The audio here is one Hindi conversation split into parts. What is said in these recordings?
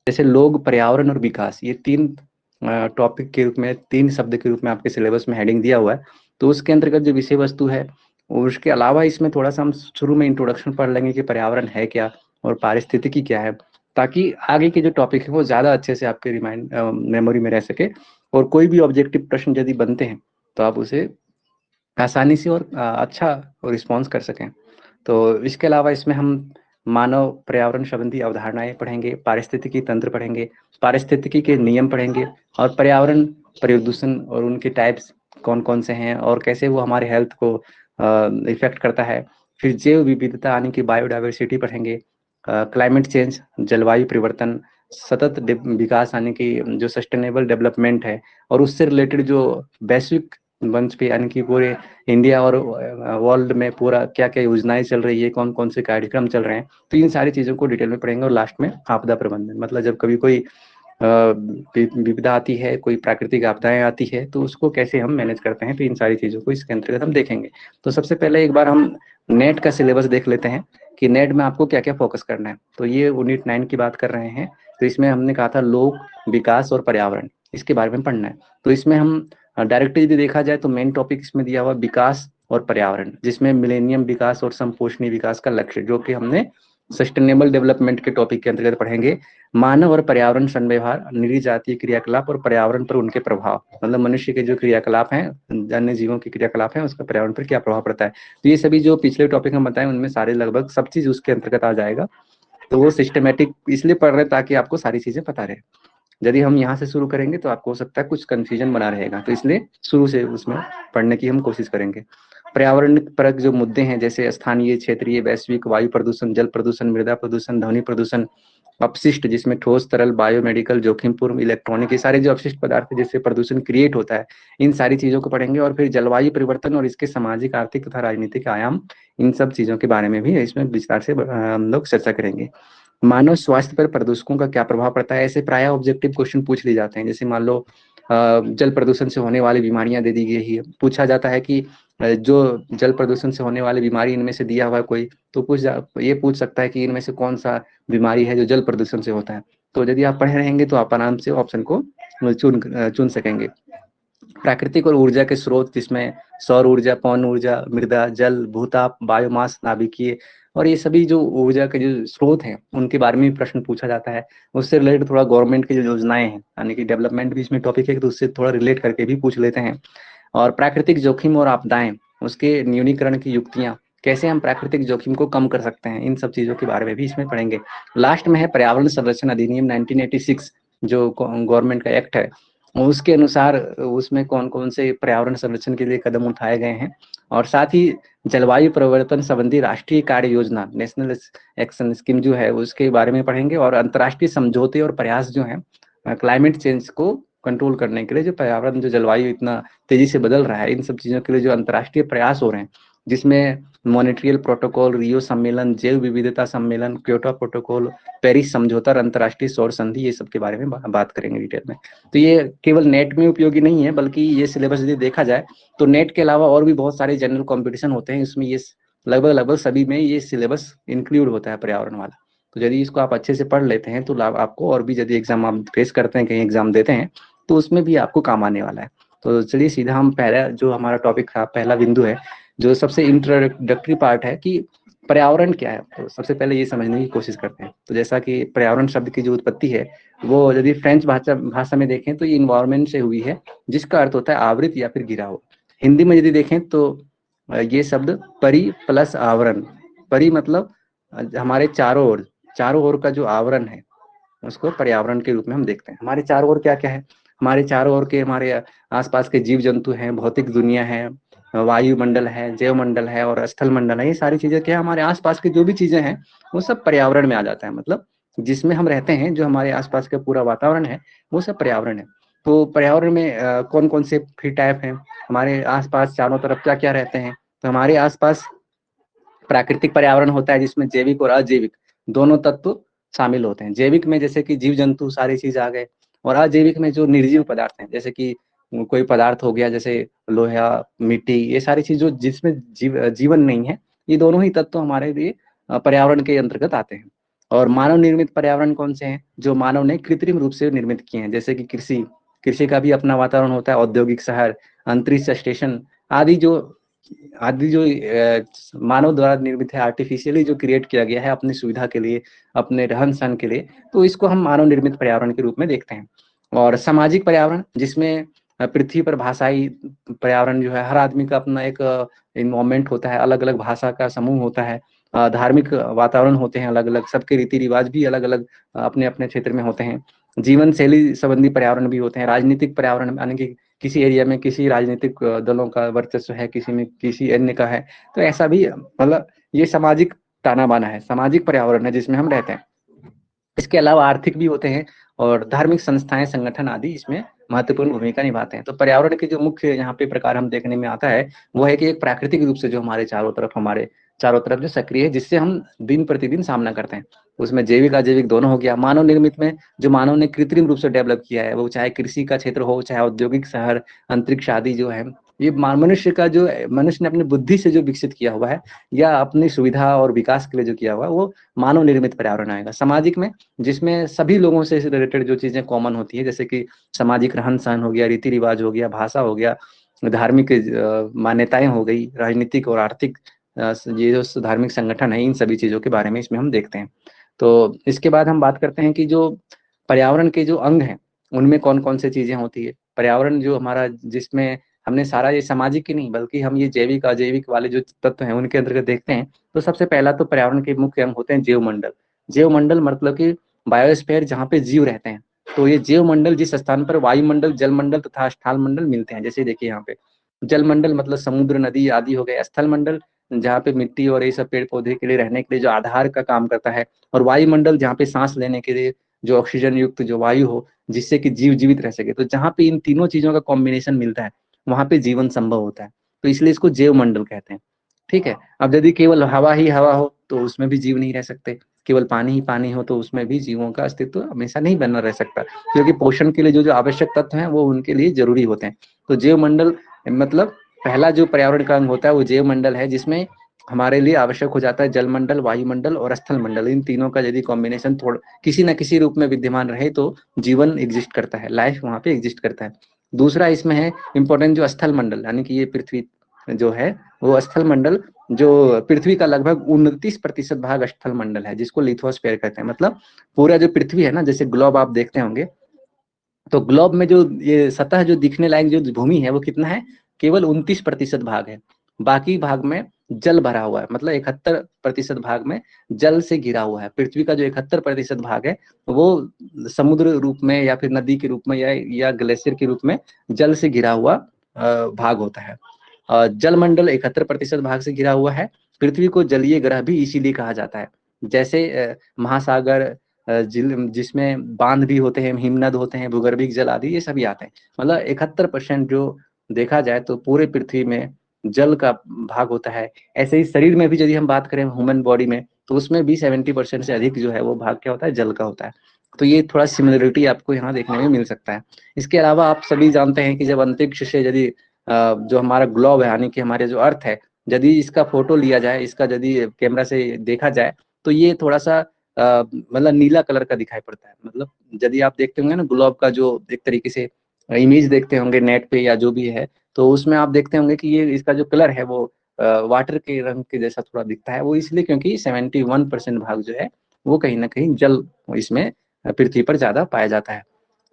जैसे लोग, पर्यावरण और विकास, ये तीन टॉपिक के रूप में, तीन शब्द के रूप में आपके सिलेबस में हेडिंग दिया हुआ है। तो उसके अंतर्गत जो विषय वस्तु है, और उसके अलावा इसमें थोड़ा सा हम शुरू में इंट्रोडक्शन पढ़ लेंगे कि पर्यावरण है क्या और पारिस्थितिकी क्या है, ताकि आगे के जो टॉपिक है वो ज़्यादा अच्छे से आपके रिमाइंड मेमोरी में रह सके। और कोई भी ऑब्जेक्टिव प्रश्न यदि बनते हैं तो आप उसे आसानी से और अच्छा रिस्पॉन्स कर सकें। तो इसके अलावा इसमें हम मानव पर्यावरण संबंधी अवधारणाएं पढ़ेंगे, पारिस्थितिकी तंत्र पढ़ेंगे, पारिस्थितिकी के नियम पढ़ेंगे, और पर्यावरण प्रदूषण और उनके टाइप्स कौन कौन से हैं और कैसे वो हमारे हेल्थ को इफेक्ट करता है। फिर जैव विविधता यानी कि बायोडाइवर्सिटी पढ़ेंगे, क्लाइमेट चेंज, जलवायु परिवर्तन, सतत विकास यानी कि जो सस्टेनेबल डेवलपमेंट है, और उससे रिलेटेड जो वैश्विक मंच पे यानी कि पूरे इंडिया और वर्ल्ड में पूरा क्या क्या योजनाएं चल रही है, कौन कौन से कार्यक्रम चल रहे हैं, तो इन सारी चीज़ों को डिटेल में पढ़ेंगे। और लास्ट में आपदा प्रबंधन, मतलब जब कभी कोई विपदा आती है, कोई प्राकृतिक आपदाएं आती है, तो उसको कैसे हम मैनेज करते हैं, तो इन सारी चीज़ों को इसके अंतर्गत हम देखेंगे। तो सबसे पहले एक बार हम नेट का सिलेबस देख लेते हैं कि नेट में आपको क्या क्या फोकस करना है। तो ये यूनिट 9 की बात कर रहे हैं। तो इसमें हमने कहा था लोक, विकास और पर्यावरण, इसके बारे में पढ़ना है। तो इसमें हम डायरेक्टली यदि देखा जाए तो मेन टॉपिक इसमें दिया हुआ विकास और पर्यावरण, जिसमें मिलेनियम विकास और संपोषणीय विकास का लक्ष्य, जो कि हमने सस्टेनेबल डेवलपमेंट के टॉपिक के अंतर्गत पढ़ेंगे। मानव और पर्यावरण संव्यवहार, निरी जातीय क्रियाकलाप और पर्यावरण पर उनके प्रभाव, मतलब मनुष्य के जो क्रियाकलाप हैं, अन्य जीवों के क्रियाकलाप हैं, उसका पर्यावरण पर क्या प्रभाव पड़ता है। तो ये सभी जो पिछले टॉपिक हम बताए उनमें सारे लगभग सब चीज उसके अंतर्गत आ जाएगा। तो वो सिस्टमेटिक इसलिए पढ़ रहे हैं ताकि आपको सारी चीजें पता रहे। यदि हम यहाँ से शुरू करेंगे तो आपको हो सकता है कुछ कंफ्यूजन बना रहेगा, तो इसलिए शुरू से उसमें पढ़ने की हम कोशिश करेंगे। पर्यावरण परक जो मुद्दे हैं, जैसे स्थानीय, क्षेत्रीय, वैश्विक, वायु प्रदूषण, जल प्रदूषण, मृदा प्रदूषण, ध्वनि प्रदूषण, अपशिष्ट जिसमें ठोस, तरल, बायोमेडिकल, जोखिमपूर्ण, इलेक्ट्रॉनिक, ये सारे जो अपशिष्ट पदार्थ है जिससे प्रदूषण क्रिएट होता है, इन सारी चीजों को पढ़ेंगे। और फिर जलवायु परिवर्तन और इसके सामाजिक, आर्थिक तथा राजनीतिक आयाम, इन सब चीजों के बारे में भी इसमें विस्तार से हम लोग चर्चा करेंगे। मानव स्वास्थ्य पर प्रदूषकों का क्या प्रभाव पड़ता है, ऐसे प्राय ऑब्जेक्टिव क्वेश्चन पूछ लिए जाते हैं। जैसे मान लो जल प्रदूषण से होने वाली बीमारियां दे दी गई है, पूछा जाता है कि जो जल प्रदूषण से होने वाली बीमारी इनमें से दिया हुआ है कोई, तो ये पूछ सकता है कि इनमें से कौन सा बीमारी है जो जल प्रदूषण से होता है। तो यदि आप पढ़े रहेंगे तो आप आराम से ऑप्शन को चुन सकेंगे। प्राकृतिक और ऊर्जा के स्रोत, जिसमें सौर ऊर्जा, पवन ऊर्जा, मृदा, जल, भूताप, बायोमास, नाभिकीय, और ये सभी जो ऊर्जा के जो स्रोत हैं उनके बारे में प्रश्न पूछा जाता है। उससे रिलेटेड थोड़ा गवर्नमेंट की जो योजनाएं हैं, यानी कि डेवलपमेंट भी इसमें टॉपिक है, तो उससे थोड़ा रिलेट करके भी पूछ लेते हैं। और प्राकृतिक जोखिम और आपदाएं, उसके न्यूनीकरण की युक्तियां, कैसे हम प्राकृतिक जोखिम को कम कर सकते हैं, इन सब चीजों के बारे में भी इसमें पढ़ेंगे। लास्ट में है पर्यावरण संरक्षण अधिनियम 1986, जो गवर्नमेंट का एक्ट है, उसके अनुसार उसमें कौन कौन से पर्यावरण संरक्षण के लिए कदम उठाए गए हैं। और साथ ही जलवायु परिवर्तन संबंधी राष्ट्रीय कार्य योजना, नेशनल एक्शन स्कीम जो है, उसके बारे में पढ़ेंगे। और अंतर्राष्ट्रीय समझौते और प्रयास जो है क्लाइमेट चेंज को कंट्रोल करने के लिए, जो पर्यावरण, जो जलवायु इतना तेजी से बदल रहा है, इन सब चीजों के लिए जो अंतर्राष्ट्रीय प्रयास हो रहे हैं, जिसमें मॉन्ट्रियल प्रोटोकॉल, रियो सम्मेलन, जैव विविधता सम्मेलन, क्योटो प्रोटोकॉल, पेरिस समझौता और अंतर्राष्ट्रीय सौर संधि, ये सब के बारे में बात करेंगे डिटेल में। तो ये केवल नेट में उपयोगी नहीं है, बल्कि ये सिलेबस यदि देखा जाए तो नेट के अलावा और भी बहुत सारे जनरल कॉम्पिटिशन होते हैं, इसमें ये लगभग लगभग सभी में ये सिलेबस इंक्लूड होता है पर्यावरण वाला। तो यदि इसको आप अच्छे से पढ़ लेते हैं तो लाभ आपको, और भी यदि एग्जाम आप फेस करते हैं, कहीं एग्जाम देते हैं, तो उसमें भी आपको काम आने वाला है। तो चलिए सीधा हम पहला जो हमारा टॉपिक था, पहला बिंदु है, जो सबसे इंट्रोडक्टरी पार्ट है कि पर्यावरण क्या है, तो सबसे पहले ये समझने की कोशिश करते हैं। तो जैसा कि पर्यावरण शब्द की जो उत्पत्ति है, वो यदि फ्रेंच भाषा में देखें तो ये इन्वायरमेंट से हुई है, जिसका अर्थ होता है आवृत या फिर घिरा हुआ। हिंदी में यदि देखें तो ये शब्द परि प्लस आवरण, परि मतलब हमारे चारों ओर का जो आवरण है, उसको पर्यावरण के रूप में हम देखते हैं। हमारे चारों ओर क्या क्या है, हमारे चारों ओर के, हमारे आसपास के जीव जंतु हैं, भौतिक दुनिया है, वायुमंडल है, जैव मंडल है और स्थल मंडल है, ये सारी चीजें क्या है, हमारे आसपास की जो भी चीजें हैं वो सब पर्यावरण में आ जाता है। मतलब जिसमें हम रहते हैं, जो हमारे आसपास का पूरा वातावरण है, वो सब पर्यावरण है। तो पर्यावरण में कौन कौन से फिर टाइप हैं, हमारे आसपास चारों तरफ क्या क्या रहते हैं। तो हमारे आसपास प्राकृतिक पर्यावरण होता है, जिसमें जैविक और अजैविक दोनों तत्व शामिल होते हैं। जैविक में जैसे कि जीव जंतु सारी चीज आ गए, और अजैविक में जो निर्जीव पदार्थ हैं, जैसे कि कोई पदार्थ हो गया, जैसे लोहा, मिट्टी, ये सारी चीज जो जिसमें जीवन नहीं है, ये दोनों ही तत्व हमारे लिए पर्यावरण के अंतर्गत आते हैं। और मानव निर्मित पर्यावरण कौन से हैं? जो मानव ने कृत्रिम रूप से निर्मित किए हैं, जैसे कि कृषि, कृषि का भी अपना वातावरण होता है, औद्योगिक शहर, अंतरिक्ष स्टेशन आदि जो मानव द्वारा निर्मित है, आर्टिफिशियली जो क्रिएट किया गया है अपनी सुविधा के लिए, अपने रहन सहन के लिए, तो इसको हम मानव निर्मित पर्यावरण के रूप में देखते हैं। और सामाजिक पर्यावरण, जिसमें पृथ्वी पर भाषाई पर्यावरण जो है, हर आदमी का अपना एक इन्वायरमेंट होता है, अलग अलग भाषा का समूह होता है, धार्मिक वातावरण होते हैं अलग अलग, सबके रीति रिवाज भी अलग अलग अपने अपने क्षेत्र में होते हैं, जीवन शैली संबंधी पर्यावरण भी होते हैं, राजनीतिक पर्यावरण यानी कि किसी एरिया में किसी राजनीतिक दलों का वर्चस्व है, किसी में किसी अन्य का है, तो ऐसा भी मतलब ये सामाजिक ताना बाना है, सामाजिक पर्यावरण है जिसमें हम रहते हैं। इसके अलावा आर्थिक भी होते हैं और धार्मिक संस्थाएं, संगठन आदि इसमें महत्वपूर्ण भूमिका निभाते हैं। तो पर्यावरण के जो मुख्य यहाँ पे प्रकार हम देखने में आता है वो है कि एक प्राकृतिक रूप से जो हमारे चारों तरफ जो सक्रिय है, जिससे हम दिन प्रतिदिन सामना करते हैं, उसमें जैविक अजैविक दोनों हो गया। मानव निर्मित में जो मानव ने कृत्रिम रूप से डेवलप किया है, वो चाहे कृषि का क्षेत्र हो, चाहे औद्योगिक शहर, अंतरिक्ष आदि जो है, ये मनुष्य का जो मनुष्य ने अपनी बुद्धि से जो विकसित किया हुआ है या अपनी सुविधा और विकास के लिए जो किया हुआ है, वो मानव निर्मित पर्यावरण आएगा। सामाजिक में, जिसमें सभी लोगों से रिलेटेड जो चीजें कॉमन होती है, जैसे कि सामाजिक रहन सहन हो गया, रीति रिवाज हो गया, भाषा हो गया, धार्मिक मान्यताएं हो गई, राजनीतिक और आर्थिक ये जो धार्मिक संगठन है, इन सभी चीजों के बारे में इसमें हम देखते हैं। तो इसके बाद हम बात करते हैं कि जो पर्यावरण के जो अंग हैं उनमें कौन कौन से चीजें होती है। पर्यावरण जो हमारा, जिसमें हमने सारा ये सामाजिक ही नहीं बल्कि हम ये जैविक अजैविक वाले जो तत्व हैं उनके अंतर्गत देखते हैं, तो सबसे पहला तो पर्यावरण के मुख्य अंग होते हैं जीवमंडल। जीवमंडल मतलब कि बायोस्फीयर, जहाँ पे जीव रहते हैं। तो ये जीवमंडल जिस स्थान पर वायुमंडल, जलमंडल तथा स्थल मंडल मिलते हैं, जैसे देखिए यहाँ पे जलमंडल मतलब समुद्र नदी आदि हो गए, स्थल मंडल जहाँ पे मिट्टी और ये सब पेड़ पौधे के लिए रहने के लिए जो आधार का काम करता है, और वायुमंडल जहाँ पे सांस लेने के लिए जो ऑक्सीजन युक्त जो वायु हो, जिससे कि जीव जीवित रह सके। तो जहाँ पे इन तीनों चीजों का कॉम्बिनेशन मिलता है वहां पे जीवन संभव होता है, तो इसलिए इसको जैव मंडल कहते हैं। ठीक है। अब यदि केवल हवा ही हवा हो तो उसमें भी जीव नहीं रह सकते, केवल पानी ही पानी हो तो उसमें भी जीवों का अस्तित्व हमेशा नहीं बना रह सकता, क्योंकि पोषण के लिए जो जो आवश्यक तत्व हैं वो उनके लिए जरूरी होते हैं। तो जैव मंडल मतलब पहला जो पर्यावरण का अंग होता है वो जैव मंडल है, जिसमें हमारे लिए आवश्यक हो जाता है जलमंडल, वायुमंडल और स्थल मंडल। इन तीनों का यदि कॉम्बिनेशन थोड़ा किसी न किसी रूप में विद्यमान रहे तो जीवन एग्जिस्ट करता है, लाइफ वहां पे एग्जिस्ट करता है। दूसरा इसमें है इंपॉर्टेंट जो स्थल मंडल, यानी कि ये पृथ्वी जो है वो स्थल मंडल, जो पृथ्वी का लगभग 29% भाग स्थल मंडल है, जिसको लिथोस्फीयर कहते हैं। मतलब पूरा जो पृथ्वी है ना, जैसे ग्लोब आप देखते होंगे, तो ग्लोब में जो ये सतह जो दिखने लायक जो भूमि है वो कितना है, केवल 29% भाग है। बाकी भाग में जल भरा हुआ है, मतलब 71% भाग में जल से घिरा हुआ है। पृथ्वी का जो 71% भाग है वो समुद्र रूप में या फिर नदी के रूप में या ग्लेशियर के रूप में जल से घिरा हुआ भाग होता है। जलमंडल 71% भाग से घिरा हुआ है। पृथ्वी को जलीय ग्रह भी इसीलिए कहा जाता है। जैसे महासागर, जिसमें बांध भी होते हैं, हिमनद होते हैं, भूगर्भिक जल आदि ये सभी आते हैं। मतलब 71% जो देखा जाए तो पूरे पृथ्वी में जल का भाग होता है। ऐसे ही शरीर में भी यदि हम बात करें ह्यूमन बॉडी में, तो उसमें भी 70% से अधिक जो है वो भाग क्या होता है, जल का होता है। तो ये थोड़ा सिमिलरिटी आपको यहाँ देखने में मिल सकता है। इसके अलावा आप सभी जानते हैं कि जब अंतरिक्ष से यदि जो हमारा ग्लोब है यानी कि हमारे जो अर्थ है, यदि इसका फोटो लिया जाए, इसका यदि कैमरा से देखा जाए, तो ये थोड़ा सा मतलब नीला कलर का दिखाई पड़ता है। मतलब यदि आप देखते होंगे ना ग्लोब का जो एक तरीके से इमेज देखते होंगे नेट पे या जो भी है, तो उसमें आप देखते होंगे कि ये इसका जो कलर है वो वाटर के रंग के जैसा थोड़ा दिखता है। वो इसलिए क्योंकि 71% भाग जो है वो कहीं ना कहीं जल इसमें पृथ्वी पर ज्यादा पाया जाता है।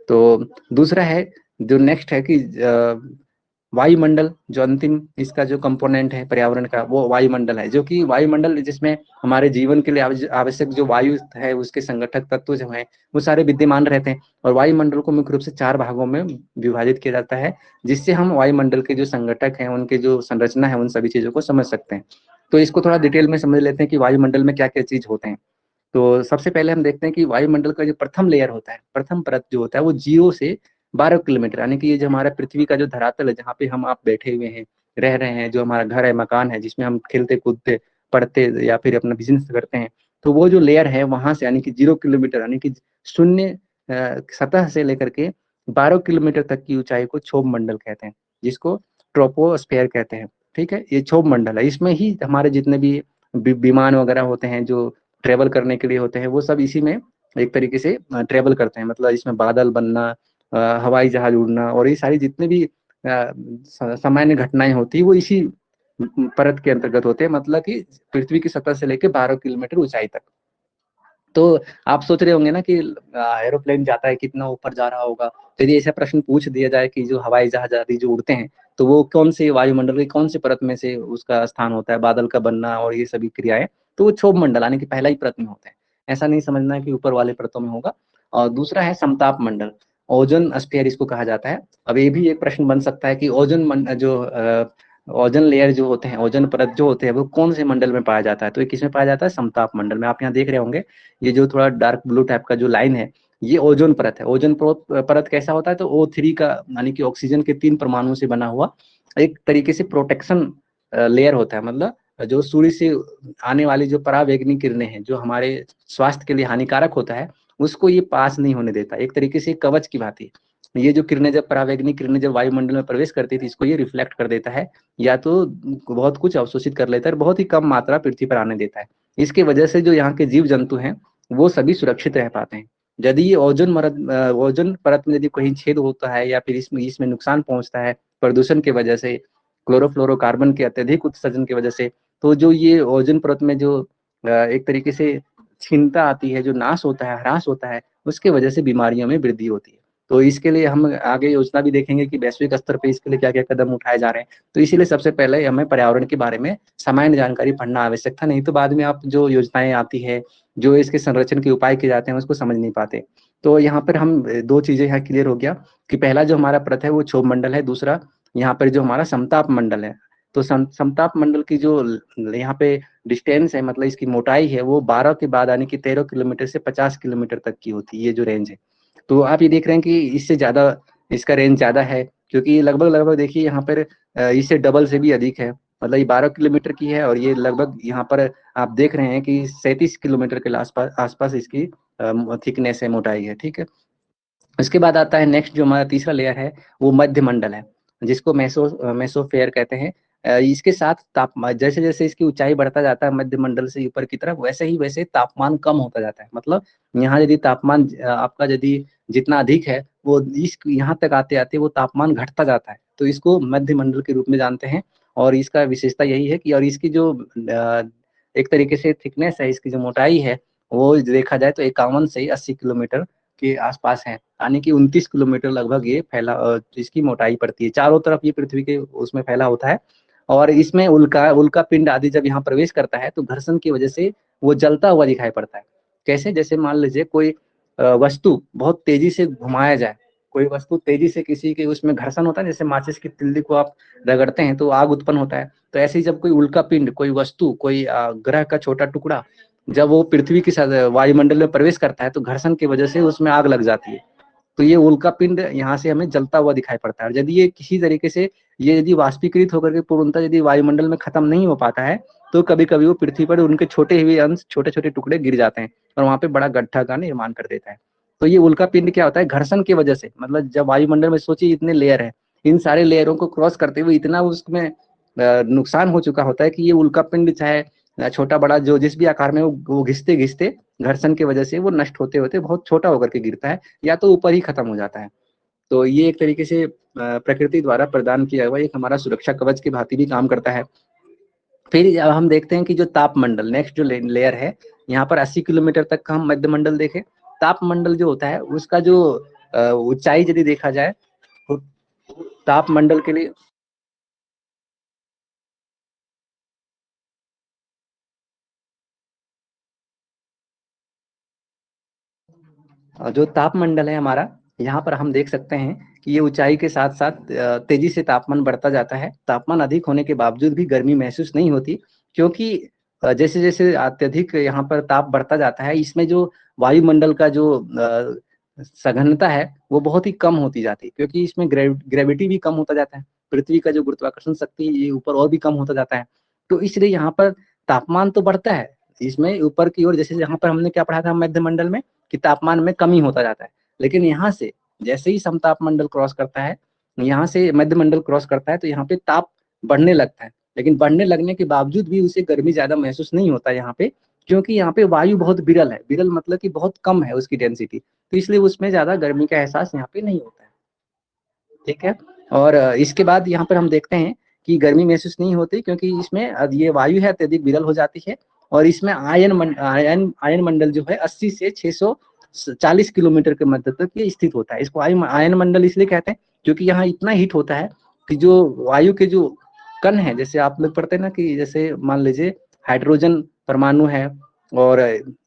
तो दूसरा है, जो नेक्स्ट है कि वायुमंडल, जो अंतिम इसका जो कंपोनेंट है पर्यावरण का, वो वायुमंडल है, जो कि वायुमंडल जिसमें हमारे जीवन के लिए आवश्यक जो वायु है उसके संगठक तत्व जो है वो सारे विद्यमान रहते हैं। और वायुमंडल को मुख्य रूप से 4 भागों में विभाजित किया जाता है, जिससे हम वायुमंडल के जो संगठक हैं उनके जो संरचना है उन सभी चीजों को समझ सकते हैं। तो इसको थोड़ा डिटेल में समझ लेते हैं कि वायुमंडल में क्या क्या चीज होते हैं। तो सबसे पहले हम देखते हैं कि वायुमंडल का जो प्रथम लेयर होता है, प्रथम परत जो होता है वो 0 से 12 किलोमीटर, यानी कि ये जो हमारा पृथ्वी का जो धरातल है, जहाँ पे हम आप बैठे हुए हैं, रह रहे हैं, जो हमारा घर है, मकान है, जिसमें हम खेलते कूदते पढ़ते या फिर अपना बिजनेस करते हैं, तो वो जो लेयर है वहां से यानी कि 0 किलोमीटर, यानी कि शून्य सतह से लेकर के 12 किलोमीटर तक की ऊंचाई को क्षोभ मंडल कहते हैं, जिसको ट्रोपोस्फेयर कहते हैं। ठीक है, ये क्षोभ मंडल है, इसमें ही हमारे जितने भी विमान वगैरह होते हैं, जो ट्रेवल करने के लिए होते हैं, वो सब इसी में एक तरीके से ट्रेवल करते हैं। मतलब इसमें बादल बनना, हवाई जहाज उड़ना और ये सारी जितने भी सामान्य घटनाएं होती है वो इसी परत के अंतर्गत होते हैं, मतलब कि पृथ्वी की सतह से लेकर 12 किलोमीटर ऊंचाई तक। तो आप सोच रहे होंगे ना कि एरोप्लेन जाता है कितना ऊपर जा रहा होगा। तो यदि ऐसा प्रश्न पूछ दिया जाए कि जो हवाई जहाज आदि जो उड़ते हैं तो वो कौन से वायुमंडल की कौन से परत में से उसका स्थान होता है, बादल का बनना और ये सभी क्रियाएं, तो वो क्षोभ मंडल यानी कि पहला ही परत में होते हैं। ऐसा नहीं समझना है कि ऊपर वाले परतों में होगा। और दूसरा है समताप मंडल, ओजोन स्फीयर इसको कहा जाता है। अब ये भी एक प्रश्न बन सकता है कि ओजोन लेयर जो होते हैं, ओजोन परत जो होते हैं, वो कौन से मंडल में पाया जाता है? तो ये किसमें पाया जाता है? समताप मंडल में। आप यहाँ देख रहे होंगे ये जो थोड़ा डार्क ब्लू टाइप का जो लाइन है, ये ओजोन परत है। ओजोन परत कैसा होता है? तो O3 का यानी कि ऑक्सीजन के 3 परमाणुओं से बना हुआ एक तरीके से प्रोटेक्शन लेयर होता है। मतलब जो सूर्य से आने वाली जो परावैंगनी किरणें हैं, जो हमारे स्वास्थ्य के लिए हानिकारक होता है, उसको ये पास नहीं होने देता। एक तरीके से कवच की भांति ये जो किरणें, जब परावैंगनी किरणें जब वायुमंडल में प्रवेश करती थी, इसको ये रिफ्लेक्ट कर देता है, या तो बहुत कुछ अवशोषित कर लेता है, बहुत ही कम मात्रा पृथ्वी पर आने देता है। इसकी वजह से जो यहाँ के जीव जंतु हैं वो सभी सुरक्षित रह पाते हैं। यदि ये ओजोन परत में यदि कहीं छेद होता है या फिर इसमें इसमें नुकसान पहुंचता है प्रदूषण की वजह से, क्लोरोफ्लोरोकार्बन के अत्यधिक उत्सर्जन की वजह से, तो जो ये ओजोन परत में जो एक तरीके से क्षीणता आती है, जो नाश होता है, ह्रास होता है, उसके वजह से बीमारियों में वृद्धि होती है। तो इसके लिए हम आगे योजना भी देखेंगे कि वैश्विक स्तर पे इसके लिए क्या क्या कदम उठाए जा रहे हैं। तो इसीलिए सबसे पहले हमें पर्यावरण के बारे में सामान्य जानकारी पढ़ना आवश्यक था, नहीं तो बाद में आप जो योजनाएं आती है, जो इसके संरक्षण के उपाय किए जाते हैं, उसको समझ नहीं पाते। तो यहाँ पर हम दो चीजें यहाँ क्लियर हो गया कि पहला जो हमारा परत है वो क्षोभ मंडल है, दूसरा यहाँ पर जो हमारा समताप मंडल है। तो समताप मंडल की जो यहाँ पे डिस्टेंस है, मतलब इसकी मोटाई है, वो 12 के बाद यानी कि 13 किलोमीटर से 50 किलोमीटर तक की होती है, ये जो रेंज है। तो आप ये देख रहे हैं कि इससे ज्यादा इसका रेंज ज्यादा है, क्योंकि लगभग लगभग देखिए यहाँ पर इससे डबल से भी अधिक है। मतलब ये 12 किलोमीटर की है और ये लगभग यहाँ पर आप देख रहे हैं कि 37 किलोमीटर के आसपास आसपास इसकी थिकनेस है, मोटाई है। ठीक है। इसके बाद आता है नेक्स्ट, जो हमारा तीसरा लेयर है वो मध्य मंडल है, जिसको मेसोफेयर कहते हैं। इसके साथ तापमान, जैसे जैसे इसकी ऊंचाई बढ़ता जाता है मध्य मंडल से ऊपर की तरफ, वैसे ही वैसे तापमान कम होता जाता है। मतलब यहाँ यदि तापमान आपका यदि जितना अधिक है, वो इस यहाँ तक आते आते वो तापमान घटता जाता है, तो इसको मध्य मंडल के रूप में जानते हैं। और इसका विशेषता यही है कि, और इसकी जो एक तरीके से थिकनेस है, इसकी जो मोटाई है, वो देखा जाए तो 51 से 80 किलोमीटर के आसपास है, यानी कि 29 किलोमीटर लगभग ये फैला इसकी मोटाई पड़ती है। चारों तरफ ये पृथ्वी के उसमें फैला होता है। और इसमें उल्का उल्का पिंड आदि जब यहाँ प्रवेश करता है तो घर्षण की वजह से वो जलता हुआ दिखाई पड़ता है। कैसे? जैसे मान लीजिए कोई वस्तु बहुत तेजी से घुमाया जाए, कोई वस्तु तेजी से किसी के उसमें घर्षण होता है, जैसे माचिस की तिल्ली को आप रगड़ते हैं तो आग उत्पन्न होता है। तो ऐसे ही जब कोई उल्का पिंड, कोई वस्तु, कोई ग्रह का छोटा टुकड़ा जब वो पृथ्वी के साथ वायुमंडल में प्रवेश करता है तो घर्षण की वजह से उसमें आग लग जाती है। तो ये उल्का पिंड यहाँ से हमें जलता हुआ दिखाई पड़ता है। और यदि ये किसी तरीके से ये यदि वाष्पीकृत होकर के पूर्णतः यदि वायुमंडल में खत्म नहीं हो पाता है, तो कभी कभी वो पृथ्वी पर उनके छोटे हुए अंश, छोटे छोटे टुकड़े गिर जाते हैं और वहां पे बड़ा गड्ढा का निर्माण कर देता है। तो ये उल्का पिंड क्या होता है? घर्षण की वजह से, मतलब जब वायुमंडल में सोचिए इतने लेयर है, इन सारे लेयरों को क्रॉस करते हुए इतना उसमें नुकसान हो चुका होता है कि ये उल्का पिंड चाहे छोटा बड़ा जो जिस भी आकार में वो घिसते घिसते घर्षण की वजह से वो नष्ट होते होते बहुत छोटा होकर के गिरता है, या तो ऊपर ही खत्म हो जाता है। तो ये एक तरीके से प्रकृति द्वारा प्रदान किया हुआ एक हमारा सुरक्षा कवच की भांति भी काम करता है। फिर अब हम देखते हैं कि जो तापमंडल, नेक्स्ट जो लेयर है, यहाँ पर 80 किलोमीटर तक का हम मध्य मंडल देखें। तापमंडल जो होता है उसका जो ऊंचाई यदि देखा जाए तो तापमंडल के लिए जो तापमंडल है हमारा, यहाँ पर हम देख सकते हैं कि ये ऊंचाई के साथ साथ तेजी से तापमान बढ़ता जाता है। तापमान अधिक होने के बावजूद भी गर्मी महसूस नहीं होती, क्योंकि जैसे जैसे अत्यधिक यहाँ पर ताप बढ़ता जाता है, इसमें जो वायुमंडल का जो सघनता है वो बहुत ही कम होती जाती है, क्योंकि इसमें ग्रेविटी भी कम होता जाता है। पृथ्वी का जो गुरुत्वाकर्षण शक्ति है ये ऊपर और भी कम होता जाता है। तो इसलिए यहाँ पर तापमान तो बढ़ता है इसमें ऊपर की ओर, जैसे यहाँ पर हमने क्या पढ़ा था मध्य मंडल में कि तापमान में कमी होता जाता है। लेकिन यहाँ से जैसे ही समताप मंडल क्रॉस करता है, यहाँ से मध्य मंडल क्रॉस करता है, तो यहाँ पे ताप बढ़ने लगता है। लेकिन बढ़ने लगने के बावजूद भी उसे गर्मी ज्यादा महसूस नहीं होता यहाँ पे, क्योंकि यहाँ पे वायु बहुत विरल है, विरल मतलब कि बहुत कम है उसकी डेंसिटी, तो इसलिए उसमें ज्यादा गर्मी का एहसास यहाँ पे नहीं होता है। ठीक है। और इसके बाद यहाँ पर हम देखते हैं कि गर्मी महसूस नहीं होती, क्योंकि इसमें ये वायु है अत्यधिक विरल हो जाती है, और इसमें आयन मंडल जो है 80 से 640 किलोमीटर के मध्य तक ये स्थित होता है। इसको आयन मंडल इसलिए कहते हैं क्योंकि यहाँ इतना हीट होता है कि जो वायु के जो कण है, जैसे आप लोग पढ़ते हैं ना कि जैसे मान लीजिए हाइड्रोजन परमाणु है और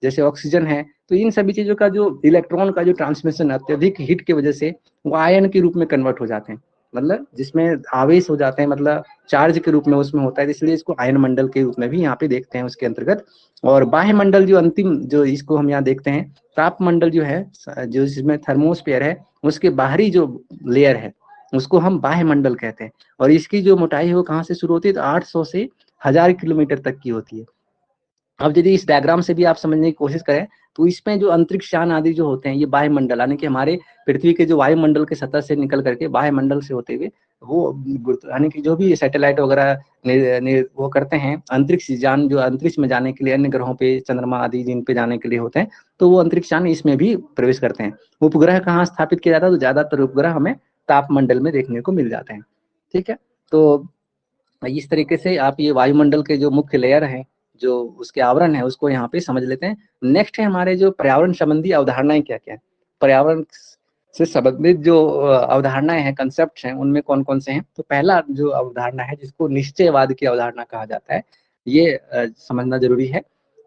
जैसे ऑक्सीजन है, तो इन सभी चीजों का जो इलेक्ट्रॉन का जो ट्रांसमिशन अत्यधिक हीट की वजह से वो आयन के रूप में कन्वर्ट हो जाते हैं, मतलब जिसमें आवेश हो जाते हैं, मतलब चार्ज के रूप में उसमें होता है, इसलिए इसको आयन मंडल के रूप में भी यहाँ पे देखते हैं उसके अंतर्गत। और बाह्य मंडल जो अंतिम जो इसको हम यहाँ देखते हैं, ताप मंडल जो है, जो इसमें थर्मोस्फेयर है, उसके बाहरी जो लेयर है उसको हम बाह्य मंडल कहते हैं, और इसकी जो मोटाई है वो कहाँ से शुरू होती है, तो 800 से 1000 किलोमीटर तक की होती है। अब यदि इस डायग्राम से भी आप समझने की कोशिश करें तो इसमें जो अंतरिक्ष यान आदि जो होते हैं, ये वायुमंडल यानी कि हमारे पृथ्वी के जो वायुमंडल के सतह से निकल करके वायुमंडल से होते हुए वो यानी कि जो भी सैटेलाइट वगैरह वो करते हैं, अंतरिक्ष यान जो अंतरिक्ष में जाने के लिए अन्य ग्रहों पे, चंद्रमा आदि जिन पे जाने के लिए होते हैं, तो वो अंतरिक्ष यान इसमें भी प्रवेश करते हैं। उपग्रह कहाँ स्थापित किया जाता है, तो ज्यादातर उपग्रह हमें तापमंडल में देखने को मिल जाते हैं। ठीक है। तो इस तरीके से आप ये वायुमंडल के जो मुख्य लेयर हैं, जो उसके आवरण है, उसको यहाँ पे समझ लेते हैं। नेक्स्ट है हमारे जो पर्यावरण संबंधी अवधारणाएं क्या क्या है, पर्यावरण से संबंधित जो अवधारणाएं हैं, कंसेप्ट हैं, उनमें कौन कौन से हैं। तो पहला जो अवधारणा है जिसको निश्चयवाद की अवधारणा कहा जाता है, ये समझना जरूरी है।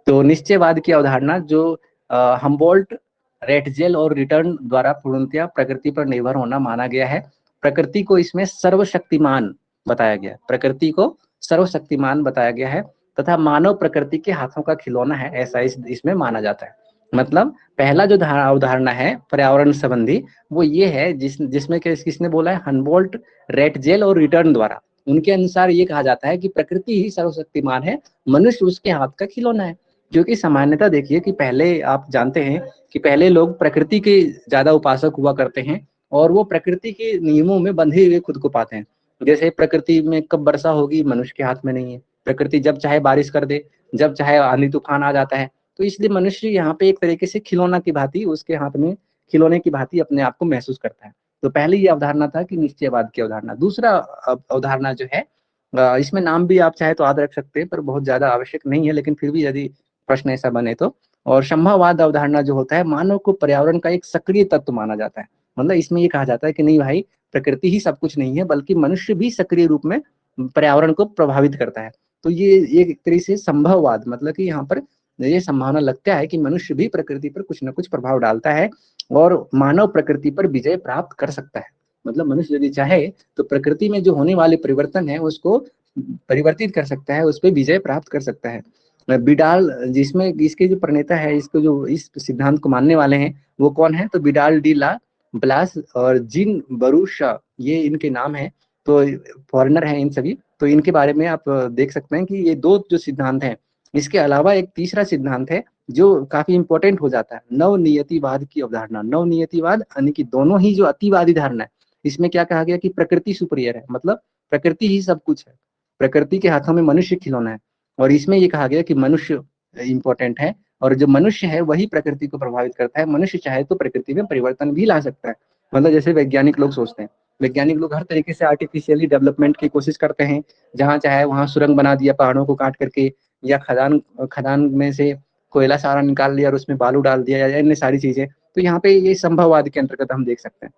तो निश्चयवाद की अवधारणा जो हम्बोल्ट, रेटजेल और रिटर्न द्वारा पूर्णतया प्रकृति पर निर्भर होना माना गया है। प्रकृति को इसमें सर्वशक्तिमान बताया गया, प्रकृति को सर्वशक्तिमान बताया गया है, तथा मानव प्रकृति के हाथों का खिलौना है, ऐसा इसमें माना जाता है। मतलब पहला जो अवधारणा है पर्यावरण संबंधी, वो ये है जिसमें किसने बोला है, हम्बोल्ट, रेटजेल और रिटर्न द्वारा। उनके अनुसार ये कहा जाता है कि प्रकृति ही सर्वशक्तिमान है, मनुष्य उसके हाथ का खिलौना है। क्योंकि सामान्यता देखिए कि पहले आप जानते हैं कि पहले लोग प्रकृति के ज्यादा उपासक हुआ करते हैं, और वो प्रकृति के नियमों में बंधे हुए खुद को पाते हैं। जैसे प्रकृति में कब वर्षा होगी मनुष्य के हाथ में नहीं है, प्रकृति जब चाहे बारिश कर दे, जब चाहे आंधी तूफान आ जाता है। तो इसलिए मनुष्य यहाँ पे एक तरीके से खिलौना की भांति, उसके हाथ में खिलौने की भांति अपने आप को महसूस करता है। तो पहले ये अवधारणा था कि निश्चयवाद की अवधारणा। दूसरा अवधारणा जो है, इसमें नाम भी आप चाहे तो याद रख सकते हैं, पर बहुत ज्यादा आवश्यक नहीं है, लेकिन फिर भी यदि प्रश्न ऐसा बने तो। और संभववाद अवधारणा जो होता है, मानव को पर्यावरण का एक सक्रिय तत्व माना जाता है। मतलब इसमें ये कहा जाता है कि नहीं भाई, प्रकृति ही सब कुछ नहीं है, बल्कि मनुष्य भी सक्रिय रूप में पर्यावरण को प्रभावित करता है। तो ये एक तरीके से संभववाद, मतलब कि यहाँ पर ये संभावना लगता है कि मनुष्य भी प्रकृति पर कुछ न कुछ प्रभाव डालता है और मानव प्रकृति पर विजय प्राप्त कर सकता है। मतलब मनुष्य यदि चाहे तो प्रकृति में जो होने वाले परिवर्तन है उसको परिवर्तित कर सकता है, उस पर विजय प्राप्त कर सकता है। बिडाल, जिसमें इसके जो प्रणेता है, इसको जो इस सिद्धांत को मानने वाले हैं, वो कौन है, तो बिडाल डी ला ब्लास और जीन बरूशा, ये इनके नाम है। तो फॉरेनर हैं इन सभी। तो इनके बारे में आप देख सकते हैं कि ये दो जो सिद्धांत हैं, इसके अलावा एक तीसरा सिद्धांत है जो काफी इंपॉर्टेंट हो जाता है, नवनियतिवाद की अवधारणा। नवनियतिवाद यानी कि दोनों ही जो अतिवादी धारणा है, इसमें क्या कहा गया कि प्रकृति सुपीरियर है, मतलब प्रकृति ही सब कुछ है, प्रकृति के हाथों में मनुष्य खिलौना है। और इसमें ये कहा गया कि मनुष्य इंपॉर्टेंट है, और जो मनुष्य है वही प्रकृति को प्रभावित करता है। मनुष्य चाहे तो प्रकृति में परिवर्तन भी ला सकता है। मतलब जैसे वैज्ञानिक लोग सोचते हैं, वैज्ञानिक लोग हर तरीके से आर्टिफिशियली डेवलपमेंट की कोशिश करते हैं, जहां चाहे वहां सुरंग बना दिया पहाड़ों को काट करके, या खदान खदान में से कोयला सारा निकाल लिया और उसमें बालू डाल दिया, या अन्य सारी चीजें। तो यहाँ पे ये संभववाद के अंतर्गत हम देख सकते हैं।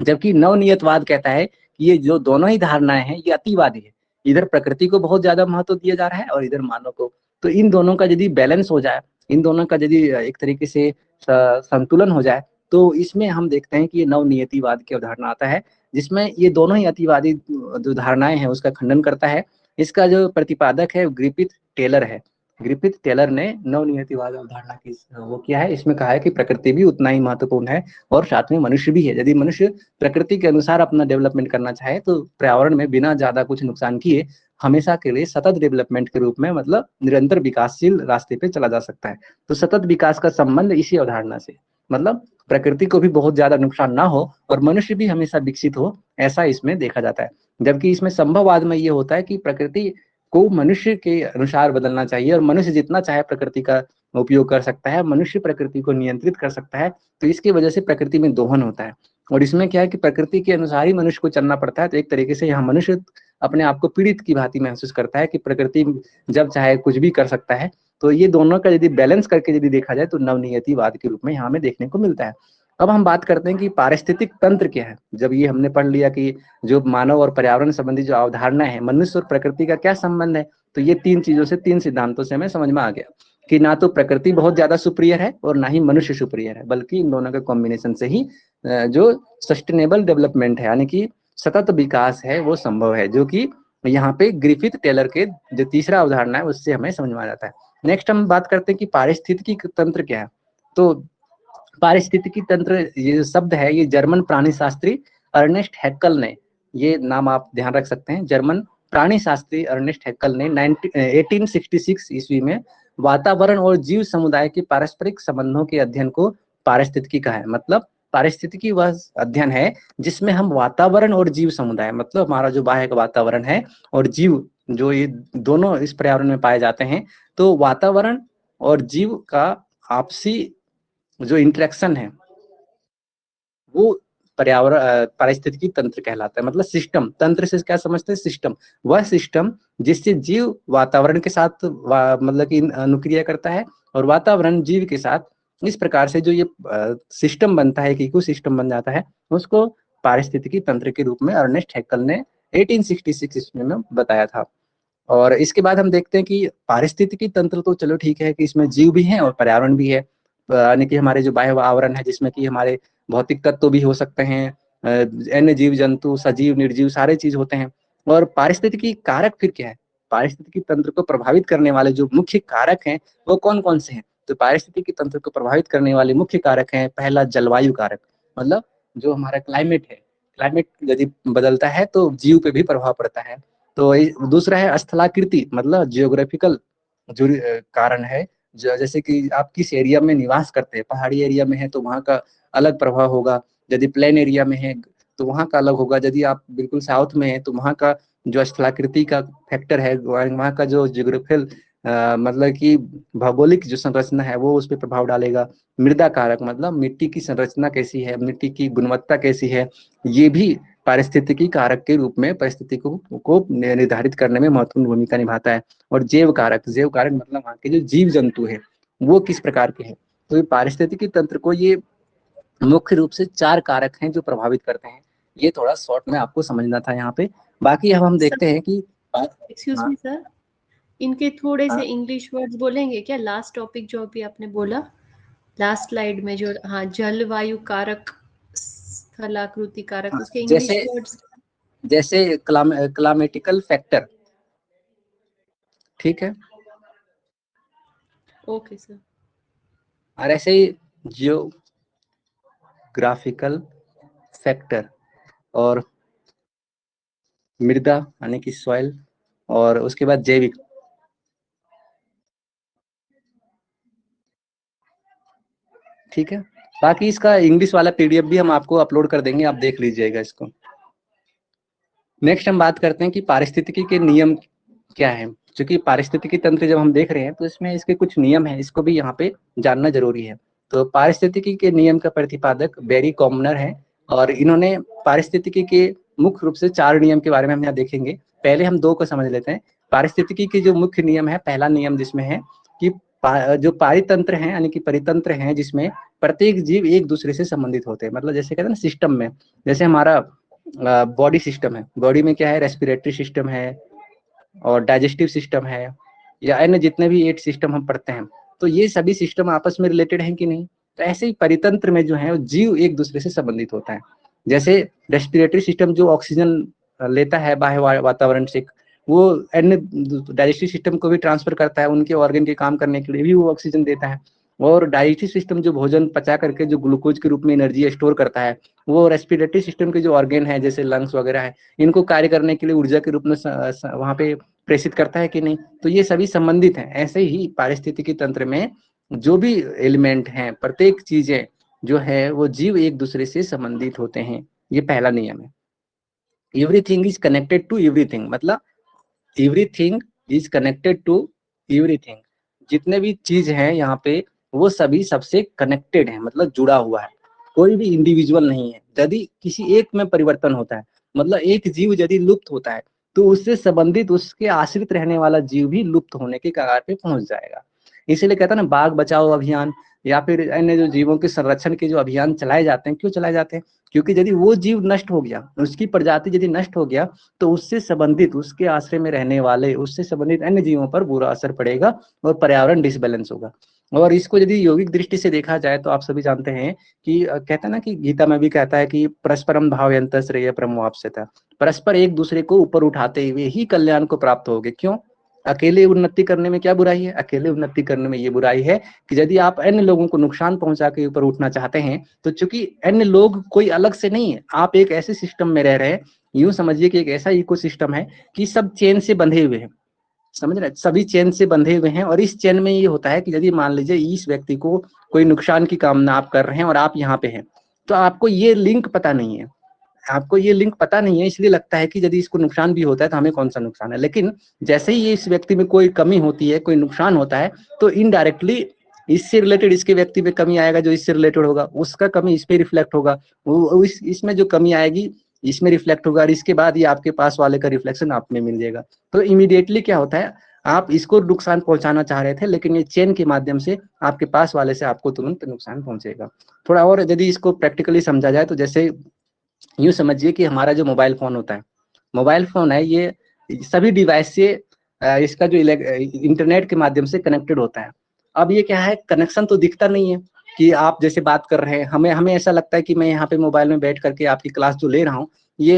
जबकि नवनियतवाद कहता है कि ये जो दोनों ही धारणाएं हैं ये अतिवादी है, इधर प्रकृति को बहुत ज्यादा महत्व दिया जा रहा है और इधर मानव को। तो इन दोनों का यदि बैलेंस हो जाए, इन दोनों का यदि एक तरीके से संतुलन हो जाए, तो इसमें हम देखते हैं कि ये नवनियतिवाद की अवधारणा आता है, जिसमें ये दोनों ही अतिवादी जो धारणाएं हैं उसका खंडन करता है। इसका जो प्रतिपादक है ग्रिफिथ टेलर है। ग्रिफिथ टेलर ने नवनियतिवाद अवधारणा की वो किया है, इसमें कहा है कि प्रकृति भी उतना ही महत्वपूर्ण है और साथ में मनुष्य भी है। यदि मनुष्य प्रकृति के अनुसार अपना डेवलपमेंट करना चाहे तो पर्यावरण में बिना ज्यादा कुछ नुकसान किए हमेशा के लिए सतत डेवलपमेंट के रूप में, मतलब निरंतर विकासशील रास्ते पे चला जा सकता है। तो सतत विकास का संबंध इसी अवधारणा से, मतलब प्रकृति को भी बहुत ज्यादा नुकसान ना हो और मनुष्य भी हमेशा विकसित हो, ऐसा इसमें देखा जाता है। जबकि इसमें संभववाद में ये होता है कि प्रकृति को मनुष्य के अनुसार बदलना चाहिए, और मनुष्य जितना चाहे प्रकृति का उपयोग कर सकता है, मनुष्य प्रकृति को नियंत्रित कर सकता है। तो इसकी वजह से प्रकृति में दोहन होता है, और इसमें क्या है कि प्रकृति के अनुसार ही मनुष्य को चलना पड़ता है। तो एक तरीके से यहाँ मनुष्य अपने आप को पीड़ित की भांति महसूस करता है कि प्रकृति जब चाहे कुछ भी कर सकता है। तो ये दोनों का यदि बैलेंस करके यदि देखा जाए तो नवनियतिवाद के रूप में यहाँ हमें देखने को मिलता है। अब हम बात करते हैं कि पारिस्थितिक तंत्र क्या है। जब ये हमने पढ़ लिया कि जो मानव और पर्यावरण संबंधी जो अवधारणा है, मनुष्य और प्रकृति का क्या संबंध है, तो ये तीन चीजों से, तीन सिद्धांतों से हमें समझ में आ गया कि ना तो प्रकृति बहुत ज्यादा सुपीरियर है और ना ही मनुष्य सुपीरियर है, बल्कि इन दोनों के कॉम्बिनेशन से ही जो सस्टेनेबल डेवलपमेंट है, यानी कि सतत विकास है, वो संभव है, जो कि यहाँ पे ग्रिफिथ टेलर के जो तीसरा अवधारणा है उससे हमें समझ में आ जाता है। नेक्स्ट हम बात करते हैं कि पारिस्थितिकी तंत्र क्या है। तो पारिस्थितिकी तंत्र, ये जो शब्द है, ये जर्मन प्राणी शास्त्री अर्नेस्ट हैक्कल ने, ये नाम आप ध्यान रख सकते हैं, जर्मन प्राणी शास्त्री अर्नेस्ट हैक्कल ने 1866 ईस्वी में वातावरण और जीव समुदाय के पारस्परिक संबंधों के अध्ययन को पारिस्थितिकी कहा है। मतलब पारिस्थितिकी वह अध्ययन है जिसमें हम वातावरण और जीव समुदाय, मतलब हमारा जो बाह्य का वातावरण है और जीव, जो ये दोनों इस पर्यावरण में पाए जाते हैं, तो वातावरण और जीव का आपसी जो इंटरेक्शन है वो पर्यावरण पारिस्थितिकी तंत्र कहलाता है। मतलब सिस्टम, तंत्र से क्या समझते हैं, सिस्टम, वह सिस्टम जिससे जीव वातावरण के साथ मतलब कि अनुक्रिया करता है, और वातावरण जीव के साथ इस प्रकार से जो ये सिस्टम बनता है, एक इकोसिस्टम बन जाता है, उसको पारिस्थितिकी तंत्र के रूप में अर्नेस्ट हैक्कल ने 1866 ईस्वी में बताया था। और इसके बाद हम देखते हैं कि पारिस्थितिकी तंत्र तो चलो ठीक है कि इसमें जीव भी हैं और पर्यावरण भी है, यानी कि हमारे जो बाह्य आवरण है जिसमें कि हमारे भौतिक तत्व भी हो सकते हैं, अन्य जीव जंतु, सजीव निर्जीव सारे चीज होते हैं। और पारिस्थितिकी कारक फिर क्या है, पारिस्थितिकी तंत्र को प्रभावित करने वाले जो मुख्य कारक हैं वो कौन कौन से हैं। तो पारिस्थितिकी तंत्र को प्रभावित करने वाले मुख्य कारक हैं, पहला जलवायु कारक, मतलब जो हमारा क्लाइमेट है, क्लाइमेट यदि बदलता है तो जीव पे भी प्रभाव पड़ता है। तो दूसरा है स्थलाकृति, मतलब जियोग्राफिकल जो कारण है, जैसे कि आप किस एरिया में निवास करते हैं, पहाड़ी एरिया में है तो वहाँ का अलग प्रभाव होगा, यदि प्लेन एरिया में है तो वहाँ का अलग होगा, यदि आप बिल्कुल साउथ में है तो वहाँ का जो स्थलाकृति का फैक्टर है, वहाँ का जो जियोग्राफिकल मतलब कि भौगोलिक जो संरचना है वो उस पर प्रभाव डालेगा। मृदा कारक, मतलब मिट्टी की संरचना कैसी है, मिट्टी की गुणवत्ता कैसी है, ये भी पारिस्थितिकी कारक के रूप में परिस्थिति को निर्धारित करने में महत्वपूर्ण भूमिका निभाता है। और जैव कारक, जैव कारक मतलब वहाँ के जो जीव जंतु है वो किस प्रकार के हैं। तो ये पारिस्थितिकी तंत्र को ये मुख्य रूप से 4 कारक हैं जो प्रभावित करते हैं। ये थोड़ा शॉर्ट में आपको समझना था यहाँ पे। बाकी अब हम देखते हैं कि एक्सक्यूज मी सर, इनके थोड़े से इंग्लिश वर्ड्स बोलेंगे क्या? लास्ट टॉपिक जो अभी आपने बोला लास्ट स्लाइड में जो, हाँ, जलवायु कारक, स्थलाकृति कारक, उसके इंग्लिश वर्ड्स। जैसे क्लामेटिकल फैक्टर, ठीक है, ओके सर। और ऐसे ही जियोग्राफिकल फैक्टर और मृदा यानी कि सॉइल, और उसके बाद जैविक। ठीक है, बाकी इसका इंग्लिश वाला पीडीएफ भी हम आपको अपलोड कर देंगे, आप देख लीजिएगा इसको। नेक्स्ट हम बात करते हैं कि पारिस्थितिकी के नियम क्या है। क्योंकि पारिस्थितिकी तंत्र जब हम देख रहे हैं तो इसमें इसके कुछ नियम हैं, इसको भी यहाँ पे जानना जरूरी है। तो पारिस्थितिकी के नियम का प्रतिपादक बेरी कॉमनर है, और इन्होंने पारिस्थितिकी के मुख्य रूप से 4 नियम के बारे में हम यहाँ देखेंगे। पहले हम 2 को समझ लेते हैं। पारिस्थितिकी के जो मुख्य नियम है, पहला नियम जिसमें है कि जो पारितंत्र हैं यानी कि परितंत्र हैं, जिसमें प्रत्येक जीव एक दूसरे से संबंधित होते हैं। मतलब जैसे कहते हैं ना सिस्टम में, जैसे हमारा बॉडी सिस्टम है, बॉडी में क्या है, रेस्पिरेटरी सिस्टम है और डाइजेस्टिव सिस्टम है, या अन्य जितने भी 8 सिस्टम हम पढ़ते हैं, तो ये सभी सिस्टम आपस में रिलेटेड हैं कि नहीं। तो ऐसे ही परितंत्र में जो है जीव एक दूसरे से संबंधित होता है। जैसे रेस्पिरेटरी सिस्टम जो ऑक्सीजन लेता है बाह्य वातावरण से, वो अन्य डाइजेस्टिव सिस्टम को भी ट्रांसफर करता है, उनके ऑर्गन के काम करने के लिए भी वो ऑक्सीजन देता है। और डाइजेस्टिव सिस्टम जो भोजन पचा करके जो ग्लूकोज के रूप में एनर्जी स्टोर करता है, वो रेस्पिरेटरी सिस्टम के जो ऑर्गन है जैसे लंग्स वगैरह है, इनको कार्य करने के लिए ऊर्जा के रूप में वहां पे प्रेषित करता है कि नहीं। तो ये सभी संबंधित हैं। ऐसे ही पारिस्थितिकी तंत्र में जो भी एलिमेंट हैं, प्रत्येक चीजें जो है वो जीव एक दूसरे से संबंधित होते हैं। ये पहला नियम है। Everything is connected to everything, मतलब everything is connected to everything. जितने भी चीज हैं यहाँ पे वो सभी सबसे कनेक्टेड है, मतलब जुड़ा हुआ है, कोई भी इंडिविजुअल नहीं है। यदि किसी एक में परिवर्तन होता है, मतलब एक जीव यदि लुप्त होता है तो उससे संबंधित उसके आश्रित रहने वाला जीव भी लुप्त होने के कगार पे पहुंच जाएगा। इसीलिए कहता है ना बाघ बचाओ अभियान या फिर अन्य जो जीवों के संरक्षण के जो अभियान चलाए जाते हैं, क्यों चलाए जाते हैं? क्योंकि यदि वो जीव नष्ट हो गया, उसकी प्रजाति यदि नष्ट हो गया तो उससे संबंधित उसके आश्रय में रहने वाले उससे संबंधित अन्य जीवों पर बुरा असर पड़ेगा और पर्यावरण डिसबैलेंस होगा। और इसको यदि यौगिक दृष्टि से देखा जाए तो आप सभी जानते हैं कि कहता है ना कि गीता में भी कहता है कि परस्परम भावयन्तः श्रेय परमवाप्स्यतः, परस्पर एक दूसरे को ऊपर उठाते हुए ही कल्याण को प्राप्त होगे। क्यों? अकेले उन्नति करने में क्या बुराई है? अकेले उन्नति करने में ये बुराई है कि यदि आप अन्य लोगों को नुकसान पहुंचा के ऊपर उठना चाहते हैं तो चूंकि अन्य लोग कोई अलग से नहीं है, आप एक ऐसे सिस्टम में रह रहे हैं, यूं समझिए कि एक ऐसा इकोसिस्टम है कि सब चेन से बंधे हुए हैं, समझ रहे, सभी चेन से बंधे हुए हैं। और इस चेन में ये होता है कि यदि मान लीजिए इस व्यक्ति को कोई नुकसान की कामना आप कर रहे हैं और आप यहाँ पे हैं, तो आपको ये लिंक पता नहीं है, आपको ये लिंक पता नहीं है, इसलिए लगता है कि यदि इसको नुकसान भी होता है तो हमें कौन सा नुकसान है। लेकिन जैसे ही इस व्यक्ति में कोई कमी होती है, कोई नुकसान होता है, तो इनडायरेक्टली इससे रिलेटेड इसके व्यक्ति में कमी आएगा, जो इससे रिलेटेड होगा उसका कमी इस पे रिफ्लेक्ट होगा, वो इसमें जो कमी आएगी इसमें रिफ्लेक्ट होगा, और इसके बाद ये आपके पास वाले का रिफ्लेक्शन आप में मिल जाएगा। तो इमीडिएटली क्या होता है, आप इसको नुकसान पहुंचाना चाह रहे थे लेकिन ये चेन के माध्यम से आपके पास वाले से आपको तुरंत नुकसान पहुंचेगा। थोड़ा और यदि इसको प्रैक्टिकली समझा जाए तो जैसे यूं समझिए कि हमारा जो मोबाइल फोन होता है, मोबाइल फोन है, ये सभी डिवाइस से इसका जो इंटरनेट के माध्यम से कनेक्टेड होता है। अब ये क्या है, कनेक्शन तो दिखता नहीं है कि आप जैसे बात कर रहे हैं, हमें हमें ऐसा लगता है कि मैं यहाँ पे मोबाइल में बैठ करके आपकी क्लास जो ले रहा हूँ ये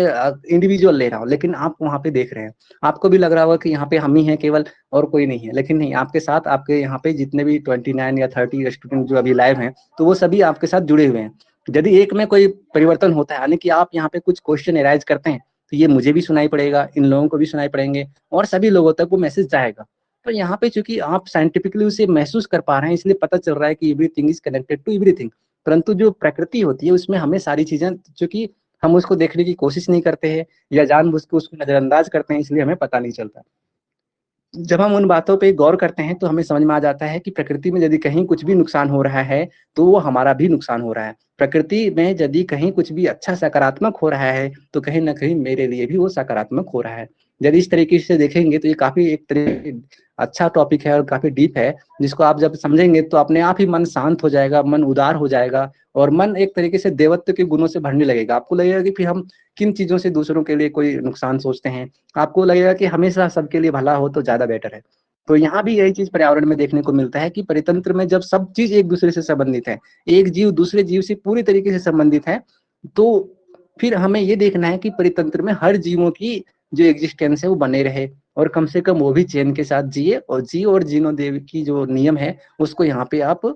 इंडिविजुअल ले रहा हूँ, लेकिन आप वहाँ पे देख रहे हैं, आपको भी लग रहा होगा कि यहाँ पे हम ही हैं केवल और कोई नहीं है, लेकिन नहीं, आपके साथ आपके यहाँ पे जितने भी 29 या 30 स्टूडेंट जो अभी लाइव हैं तो वो सभी आपके साथ जुड़े हुए हैं। यदि एक में कोई परिवर्तन होता है, यानी कि आप यहाँ पे कुछ क्वेश्चन एराइज करते हैं, तो ये मुझे भी सुनाई पड़ेगा, इन लोगों को भी सुनाई पड़ेंगे और सभी लोगों तक वो मैसेज जाएगा। तो यहाँ पे चूंकि आप साइंटिफिकली उसे महसूस कर पा रहे हैं, इसलिए पता चल रहा है कि everything is connected to everything. परंतु जो प्रकृति होती है उसमें हमें सारी चीजें, चूंकि हम उसको देखने की कोशिश नहीं करते हैं या जानबूझ के उसको नजरअंदाज करते हैं, इसलिए हमें पता नहीं चलता। जब हम उन बातों पे गौर करते हैं तो हमें समझ में आ जाता है कि प्रकृति में यदि कहीं कुछ भी नुकसान हो रहा है तो वो हमारा भी नुकसान हो रहा है। प्रकृति में यदि कहीं कुछ भी अच्छा सकारात्मक हो रहा है तो कहीं ना कहीं मेरे लिए भी वो सकारात्मक हो रहा है। यदि इस तरीके से देखेंगे तो ये काफी एक तरह अच्छा टॉपिक है और काफी डीप है, जिसको आप जब समझेंगे तो अपने आप ही मन शांत हो जाएगा, मन उदार हो जाएगा और मन एक तरीके से देवत्व के गुणों से भरने लगेगा। आपको लगेगा कि फिर हम किन चीजों से दूसरों के लिए कोई नुकसान सोचते हैं, आपको लगेगा कि हमेशा सबके लिए भला हो तो ज्यादा बेटर है। तो यहाँ भी यही चीज पर्यावरण में देखने को मिलता है कि परितंत्र में जब सब चीज एक दूसरे से संबंधित है, एक जीव दूसरे जीव से पूरी तरीके से संबंधित है, तो फिर हमें ये देखना है कि परितंत्र में हर जीवों की जो एग्जिस्टेंस है वो बने रहे और कम से कम वो भी चैन के साथ जिए, और जी और जीनो देव की जो नियम है उसको यहाँ पे आप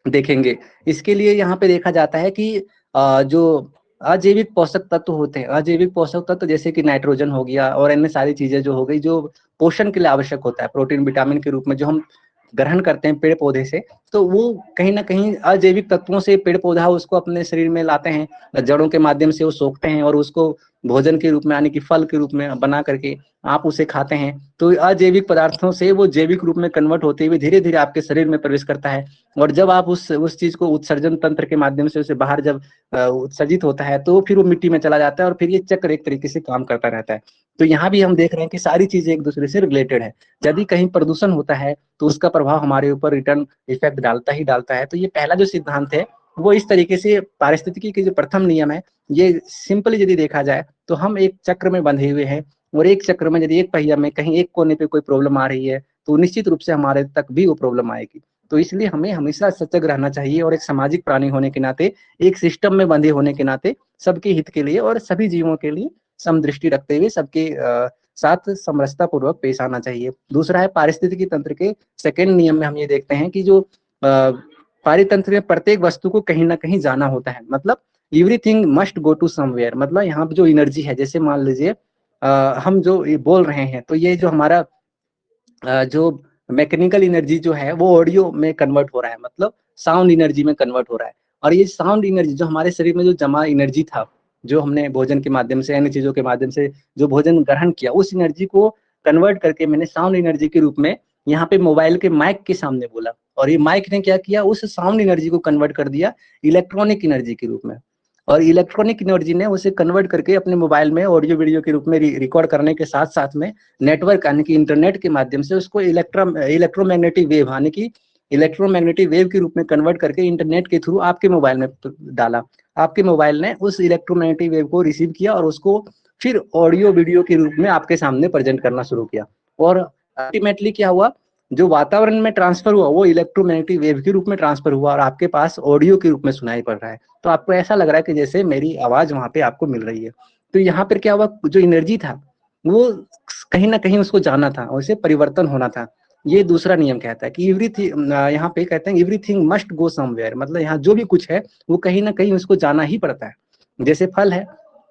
देखेंगे। इसके लिए यहाँ पे देखा जाता है कि जो अजैविक पोषक तत्व होते हैं, अजैविक पोषक तत्व जैसे कि नाइट्रोजन हो गया और अन्य सारी चीजें जो हो गई, जो पोषण के लिए आवश्यक होता है, प्रोटीन विटामिन के रूप में जो हम ग्रहण करते हैं पेड़ पौधे से, तो वो कहीं ना कहीं अजैविक तत्वों से पेड़ पौधा उसको अपने शरीर में लाते हैं, जड़ों के माध्यम से वो सोखते हैं और उसको भोजन के रूप में यानी कि फल के रूप में बना करके आप उसे खाते हैं। तो अजैविक पदार्थों से वो जैविक रूप में कन्वर्ट होते हुए धीरे धीरे आपके शरीर में प्रवेश करता है, और जब आप उस चीज को उत्सर्जन तंत्र के माध्यम से उसे बाहर जब उत्सर्जित होता है तो फिर वो मिट्टी में चला जाता है और फिर ये चक्र एक तरीके से काम करता रहता है। तो यहाँ भी हम देख रहे हैं कि सारी चीजें एक दूसरे से रिलेटेड है। यदि कहीं प्रदूषण होता है तो उसका प्रभाव हमारे ऊपर रिटर्न इफेक्ट डालता ही डालता है। तो ये पहला जो सिद्धांत है वो इस तरीके से पारिस्थितिकी के जो प्रथम नियम है, ये सिंपली यदि देखा जाए तो हम एक चक्र में बंधे हुए हैं, और एक चक्र में यदि एक पहिया में कहीं एक कोने पे कोई प्रॉब्लम आ रही है तो निश्चित रूप से हमारे तक भी वो प्रॉब्लम आएगी। तो इसलिए हमें हमेशा सजग रहना चाहिए और एक सामाजिक प्राणी होने के नाते, एक सिस्टम में बंधे होने के नाते सबके हित के लिए और सभी जीवों के लिए समदृष्टि रखते हुए सबके साथ समरसता पूर्वक पेश आना चाहिए। दूसरा है पारिस्थितिकी तंत्र के सेकेंड नियम में हम ये देखते हैं कि जो पारितंत्र में प्रत्येक वस्तु को कहीं ना कहीं जाना होता है, मतलब everything must go to somewhere. मतलब यहाँ पे जो एनर्जी है, जैसे मान लीजिए हम जो ये बोल रहे हैं तो ये जो हमारा जो मैकेनिकल एनर्जी जो है वो ऑडियो में कन्वर्ट हो रहा है, मतलब साउंड एनर्जी में कन्वर्ट हो रहा है। और ये साउंड एनर्जी जो हमारे शरीर में जो जमा एनर्जी था, जो हमने भोजन के माध्यम से अन्य चीजों के माध्यम से जो भोजन ग्रहण किया, उस एनर्जी को कन्वर्ट करके मैंने साउंड एनर्जी के रूप में यहाँ पे मोबाइल के माइक के सामने बोला, और ये माइक ने क्या किया, उस साउंड एनर्जी को कन्वर्ट कर दिया इलेक्ट्रॉनिक एनर्जी के रूप में, और इलेक्ट्रॉनिक एनर्जी ने उसे कन्वर्ट करके अपने मोबाइल में ऑडियो वीडियो के रूप में रिकॉर्ड करने के साथ साथ में नेटवर्क यानी कि इंटरनेट के माध्यम से उसको इलेक्ट्रोमैग्नेटिक वेव यानी कि इलेक्ट्रोमैग्नेटिक वेव के रूप में कन्वर्ट करके इंटरनेट के थ्रू आपके मोबाइल में डाला। आपके मोबाइल ने उस इलेक्ट्रोमैग्नेटिक वेव को रिसीव किया और उसको फिर ऑडियो वीडियो के रूप में आपके सामने प्रेजेंट करना शुरू किया, और अल्टीमेटली क्या हुआ, जो वातावरण में ट्रांसफर हुआ वो इलेक्ट्रोमैग्नेटिक वेव के रूप में ट्रांसफर हुआ और आपके पास ऑडियो के रूप में सुनाई पड़ रहा है। तो आपको ऐसा लग रहा है कि जैसे मेरी आवाज वहां पे आपको मिल रही है। तो यहाँ पर क्या हुआ, जो एनर्जी था वो कहीं ना कहीं उसको जाना था और उसे परिवर्तन होना था। ये दूसरा नियम कहता है कि एवरीथिंग, यहाँ पे कहते हैं एवरीथिंग मस्ट गो समवेयर, मतलब यहाँ जो भी कुछ है वो कहीं ना कहीं उसको जाना ही पड़ता है। जैसे फल है,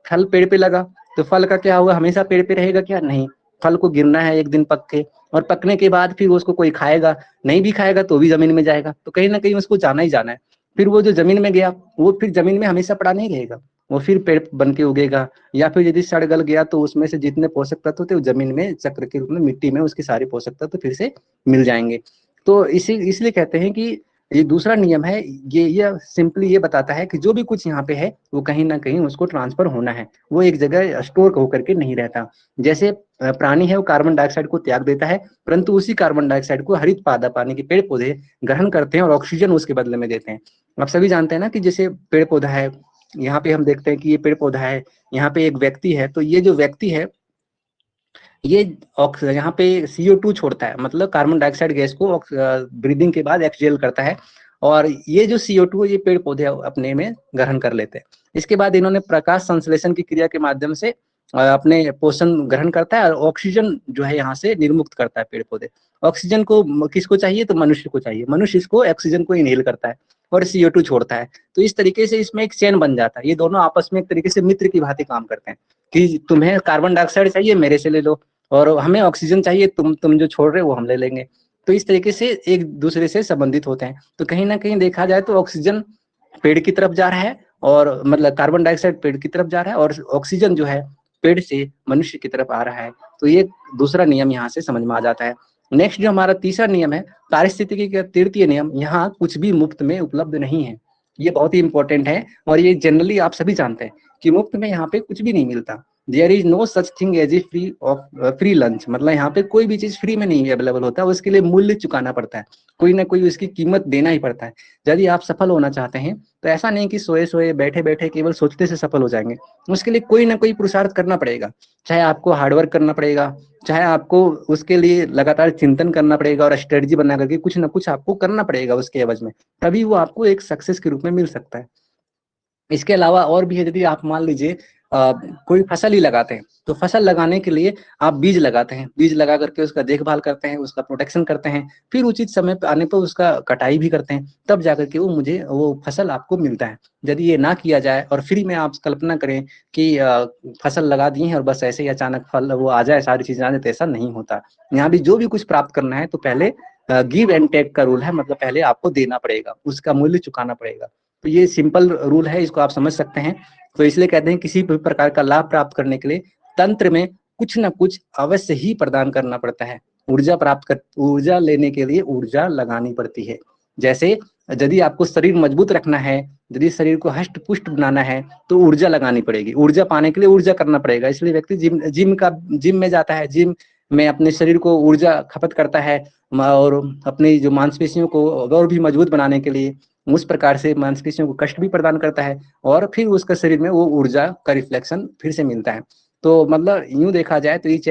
फल पेड़ पे लगा तो फल का क्या हुआ, हमेशा पेड़ पे रहेगा क्या, नहीं, फल को गिरना है एक दिन पक के, और पकने के बाद फिर उसको कोई खाएगा, नहीं भी खाएगा तो भी जमीन में जाएगा, तो कहीं ना कहीं उसको जाना ही जाना है। फिर वो जो जमीन में गया वो फिर जमीन में हमेशा पड़ा नहीं रहेगा, वो फिर पेड़ बन के उगेगा, या फिर यदि सड़ गल गया तो उसमें से जितने पोषक तत्व थे वो जमीन में चक्र के रूप में मिट्टी में उसके सारे पोषक तत्व फिर से मिल जाएंगे। तो इसलिए कहते हैं कि ये दूसरा नियम है, ये सिंपली ये बताता है कि जो भी कुछ यहाँ पे है वो कहीं ना कहीं उसको ट्रांसफर होना है, वो एक जगह स्टोर होकर के नहीं रहता। जैसे प्राणी है वो कार्बन डाइऑक्साइड को त्याग देता है, परंतु उसी कार्बन डाइऑक्साइड को हरित पादप पानी के पेड़ पौधे ग्रहण करते हैं और ऑक्सीजन उसके बदले में देते हैं। आप सभी जानते हैं ना कि जैसे पेड़ पौधा है, यहाँ पे हम देखते हैं कि ये पेड़ पौधा है, यहाँ पे एक व्यक्ति है, तो ये जो व्यक्ति है ये यहाँ पे CO2 छोड़ता है, मतलब कार्बन डाइऑक्साइड गैस को ब्रीदिंग के बाद एक्सहेल करता है, और ये जो CO2 ये पेड़ पौधे अपने में ग्रहण कर लेते हैं। इसके बाद इन्होंने प्रकाश संश्लेषण की क्रिया के माध्यम से अपने पोषण ग्रहण करता है, और ऑक्सीजन जो है यहाँ से निर्मुक्त करता है पेड़ पौधे। ऑक्सीजन को किसको चाहिए, तो मनुष्य को चाहिए, मनुष्य इसको ऑक्सीजन को इनहेल करता है और CO2 छोड़ता है। तो इस तरीके से इसमें एक चेन बन जाता है, ये दोनों आपस में एक तरीके से मित्र की भांति काम करते हैं कि तुम्हें कार्बन डाइऑक्साइड चाहिए मेरे से ले लो, और हमें ऑक्सीजन चाहिए तुम जो छोड़ रहे हो वो हम ले लेंगे। तो इस तरीके से एक दूसरे से संबंधित होते हैं। तो कहीं ना कहीं देखा जाए तो ऑक्सीजन पेड़ की तरफ जा रहा है, और मतलब कार्बन डाइऑक्साइड पेड़ की तरफ जा रहा है, और ऑक्सीजन जो है पेड़ से मनुष्य की तरफ आ रहा है। तो ये दूसरा नियम यहाँ से समझ में आ जाता है। नेक्स्ट जो हमारा तीसरा नियम है पारिस्थितिकी का तृतीय नियम, यहाँ कुछ भी मुफ्त में उपलब्ध नहीं है। ये बहुत ही इंपॉर्टेंट है, और ये जनरली आप सभी जानते हैं कि मुफ्त में यहाँ पे कुछ भी नहीं मिलता। There is no such thing as a free lunch, मतलब यहाँ पे कोई भी चीज फ्री में नहीं अवेलेबल होता है, उसके लिए मूल्य चुकाना पड़ता है, कोई ना कोई उसकी कीमत देना ही पड़ता है। यदि आप सफल होना चाहते हैं तो ऐसा नहीं कि सोए सोए बैठे बैठे केवल सोचते से सफल हो जाएंगे, उसके लिए कोई ना कोई पुरुषार्थ करना पड़ेगा, चाहे आपको हार्डवर्क करना पड़ेगा, चाहे आपको उसके लिए लगातार चिंतन करना पड़ेगा, और स्ट्रेटजी बना करके कुछ ना कुछ आपको करना पड़ेगा उसके एवज में, तभी वो आपको एक सक्सेस के रूप में मिल सकता है। इसके अलावा और भी है, यदि आप मान लीजिए कोई फसल ही लगाते हैं, तो फसल लगाने के लिए आप बीज लगाते हैं, बीज लगा करके उसका देखभाल करते हैं, उसका प्रोटेक्शन करते हैं, फिर उचित समय पे आने पर उसका कटाई भी करते हैं, तब जाकर के वो फसल आपको मिलता है। यदि ये ना किया जाए और फ्री में आप कल्पना करें कि फसल लगा दी है और बस ऐसे ही अचानक फल वो आ जाए, सारी चीजें आ जाए, तो ऐसा नहीं होता। यहाँ भी जो भी कुछ प्राप्त करना है तो पहले गिव एंड टेक का रूल है, मतलब पहले आपको देना पड़ेगा, उसका मूल्य चुकाना पड़ेगा। तो ये सिंपल रूल है, इसको आप समझ सकते हैं। तो इसलिए कहते हैं किसी भी प्रकार का लाभ प्राप्त करने के लिए तंत्र में कुछ ना कुछ अवश्य ही प्रदान करना पड़ता है। ऊर्जा लेने के लिए ऊर्जा लगानी पड़ती है। जैसे यदि आपको शरीर मजबूत रखना है, यदि शरीर को हष्ट पुष्ट बनाना है, तो ऊर्जा लगानी पड़ेगी, ऊर्जा पाने के लिए ऊर्जा करना पड़ेगा। इसलिए व्यक्ति जिम में जाता है, जिम में अपने शरीर को ऊर्जा खपत करता है, और अपनी जो मांसपेशियों को और भी मजबूत बनाने के लिए उस प्रकार से मांसपेशियों को कष्ट भी प्रदान करता है, और फिर उसका शरीर में वो ऊर्जा का रिफ्लेक्शन फिर से मिलता है। तो मतलब यूं देखा जाए तो each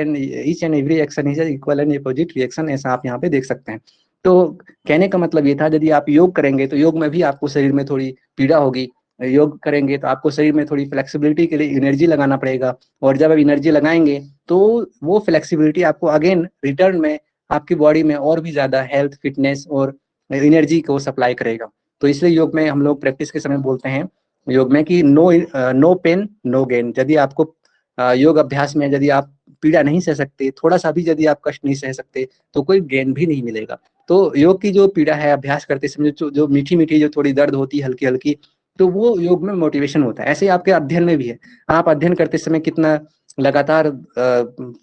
and every action is equal and opposite reaction, ऐसा आप यहाँ पे देख सकते हैं। तो कहने का मतलब ये था, यदि आप योग करेंगे तो योग में भी आपको शरीर में थोड़ी पीड़ा होगी, योग करेंगे तो आपको शरीर में थोड़ी फ्लेक्सिबिलिटी के लिए एनर्जी लगाना पड़ेगा, और जब आप एनर्जी लगाएंगे तो वो फ्लेक्सिबिलिटी आपको अगेन रिटर्न में आपकी बॉडी में और भी ज्यादा हेल्थ, फिटनेस और एनर्जी को सप्लाई करेगा। तो इसलिए योग में हम लोग प्रैक्टिस के समय बोलते हैं योग में कि नो पेन नो गेन। यदि आपको योग अभ्यास में यदि आप पीड़ा नहीं सह सकते, थोड़ा सा भी यदि आप कष्ट नहीं सह सकते, तो कोई गेन भी नहीं मिलेगा। तो योग की जो पीड़ा है अभ्यास करते समय जो मीठी मीठी जो थोड़ी दर्द होती है हल्की हल्की, तो वो योग में मोटिवेशन होता है। ऐसे आपके अध्ययन में भी है, आप अध्ययन करते समय कितना लगातार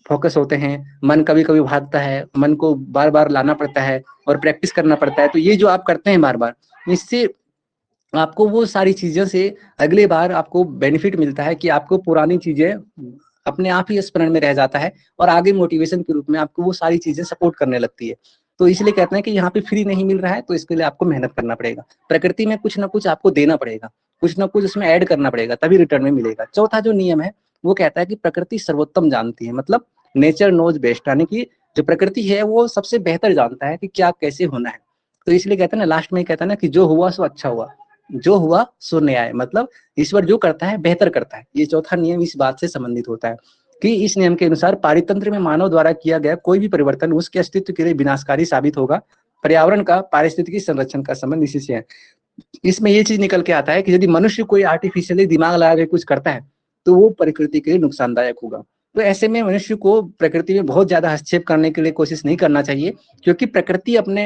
फोकस होते हैं, मन कभी कभी भागता है, मन को बार बार लाना पड़ता है और प्रैक्टिस करना पड़ता है। तो ये जो आप करते हैं बार बार, इससे आपको वो सारी चीजों से अगली बार आपको बेनिफिट मिलता है कि आपको पुरानी चीजें अपने आप ही स्मरण में रह जाता है और आगे मोटिवेशन के रूप में आपको वो सारी चीजें सपोर्ट करने लगती है। तो इसलिए कहते हैं कि यहाँ पे फ्री नहीं मिल रहा है, तो इसके लिए आपको मेहनत करना पड़ेगा। प्रकृति में कुछ ना कुछ आपको देना पड़ेगा, कुछ ना कुछ उसमें ऐड करना पड़ेगा, तभी रिटर्न में मिलेगा। चौथा जो नियम है वो कहता है कि प्रकृति सर्वोत्तम जानती है, मतलब नेचर नोज बेस्ट, यानी कि जो प्रकृति है वो सबसे बेहतर जानता है कि क्या कैसे होना है। तो इसलिए कहते हैं ना, लास्ट में कहता है ना कि जो हुआ सो अच्छा हुआ, जो हुआ सो न्याय, मतलब ईश्वर जो करता है बेहतर करता है। ये चौथा नियम इस बात से संबंधित होता है कि इस नियम के अनुसार पारितंत्र में मानव द्वारा किया गया कोई भी परिवर्तन उसके अस्तित्व के लिए विनाशकारी साबित होगा। पर्यावरण का पारिस्थितिकी संरक्षण का संबंध इसी से है। इसमें ये चीज निकल के आता है कि यदि मनुष्य कोई आर्टिफिशियली दिमाग लगा के कुछ करता है तो वो प्रकृति के लिए नुकसानदायक होगा। तो ऐसे में मनुष्य को प्रकृति में बहुत ज्यादा हस्तक्षेप करने के लिए कोशिश नहीं करना चाहिए, क्योंकि प्रकृति अपने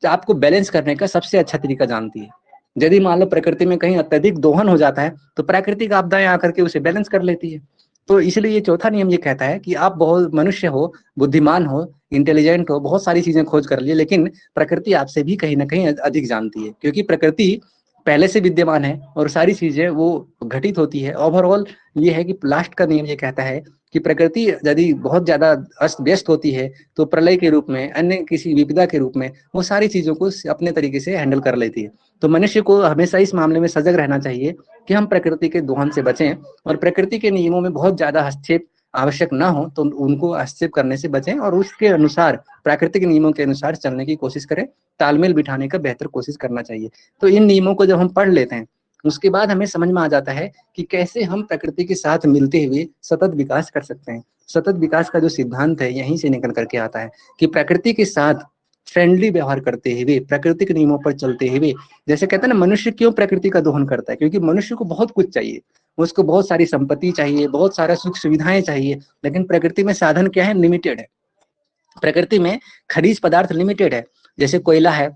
आपको बैलेंस करने का सबसे अच्छा तरीका जानती है। यदि मान लो प्रकृति में कहीं अत्यधिक दोहन हो जाता है तो प्राकृतिक आपदाएं आकर के उसे बैलेंस कर लेती है। तो इसलिए ये चौथा नियम ये कहता है कि आप बहुत मनुष्य हो, बुद्धिमान हो, इंटेलिजेंट हो, बहुत सारी चीजें खोज कर लिए, लेकिन प्रकृति आपसे भी कहीं ना कहीं अधिक जानती है, क्योंकि प्रकृति पहले से विद्यमान है और सारी चीजें वो घटित होती है। ओवरऑल ये है कि लास्ट का नियम ये कहता है कि प्रकृति यदि बहुत ज्यादा अस्त व्यस्त होती है तो प्रलय के रूप में, अन्य किसी विपदा के रूप में वो सारी चीजों को अपने तरीके से हैंडल कर लेती है। तो मनुष्य को हमेशा इस मामले में सजग रहना चाहिए कि हम प्रकृति के दोहन से बचें और प्रकृति के नियमों में बहुत ज्यादा हस्तक्षेप आवश्यक ना हो तो उनको हस्तक्षेप करने से बचें और उसके अनुसार, प्राकृतिक नियमों के अनुसार चलने की कोशिश करें। तालमेल बिठाने का बेहतर कोशिश करना चाहिए। तो इन नियमों को जब हम पढ़ लेते हैं उसके बाद हमें समझ में आ जाता है कि कैसे हम प्रकृति के साथ मिलते हुए सतत विकास कर सकते हैं। सतत विकास का जो सिद्धांत है यहीं से निकल करके आता है कि प्रकृति के साथ फ्रेंडली व्यवहार करते हुए, प्राकृतिक नियमों पर चलते हुए, जैसे कहते हैं ना मनुष्य क्यों प्रकृति का दोहन करता है, क्योंकि मनुष्य को बहुत कुछ चाहिए, उसको बहुत सारी संपत्ति चाहिए, बहुत सारा सुख सुविधाएं चाहिए, लेकिन प्रकृति में साधन क्या है, लिमिटेड है। प्रकृति में खनिज पदार्थ लिमिटेड है, जैसे कोयला है,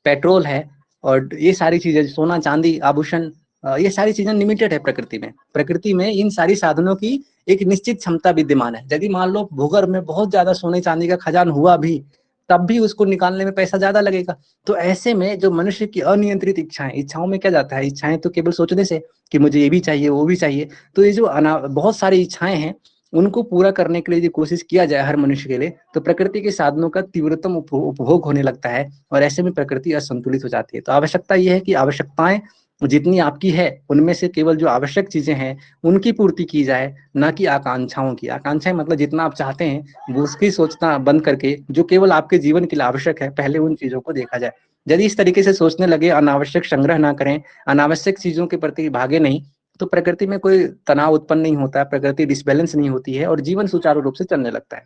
पेट्रोल है, और ये सारी चीजें, सोना चांदी आभूषण, ये सारी चीजें लिमिटेड है प्रकृति में। प्रकृति में इन सारी साधनों की एक निश्चित क्षमता विद्यमान है। यदि मान लो भूगर्भ में बहुत ज्यादा सोने चांदी का खजान हुआ भी, तब भी उसको निकालने में पैसा ज्यादा लगेगा। तो ऐसे में जो मनुष्य की अनियंत्रित इच्छाएं, इच्छाओं में क्या जाता है, इच्छाएं तो केवल सोचने से कि मुझे ये भी चाहिए वो भी चाहिए, तो ये जो बहुत सारी इच्छाएं हैं उनको पूरा करने के लिए यदि कोशिश किया जाए हर मनुष्य के लिए, तो प्रकृति के साधनों का तीव्रतम उपभोग होने लगता है और ऐसे में प्रकृति असंतुलित हो जाती है। तो आवश्यकता यह है कि आवश्यकताएं जितनी आपकी है उनमें से केवल जो आवश्यक चीजें हैं उनकी पूर्ति की जाए, ना कि आकांक्षाओं की। आकांक्षाएं मतलब जितना आप चाहते हैं वो उसकी सोचना बंद करके जो केवल आपके जीवन के लिए आवश्यक है पहले उन चीजों को देखा जाए। यदि इस तरीके से सोचने लगे, अनावश्यक संग्रह ना करें, अनावश्यक चीजों के प्रति भागे नहीं, तो प्रकृति में कोई तनाव उत्पन्न नहीं होता है, प्रकृति डिसबैलेंस नहीं होती है और जीवन सुचारू रूप से चलने लगता है।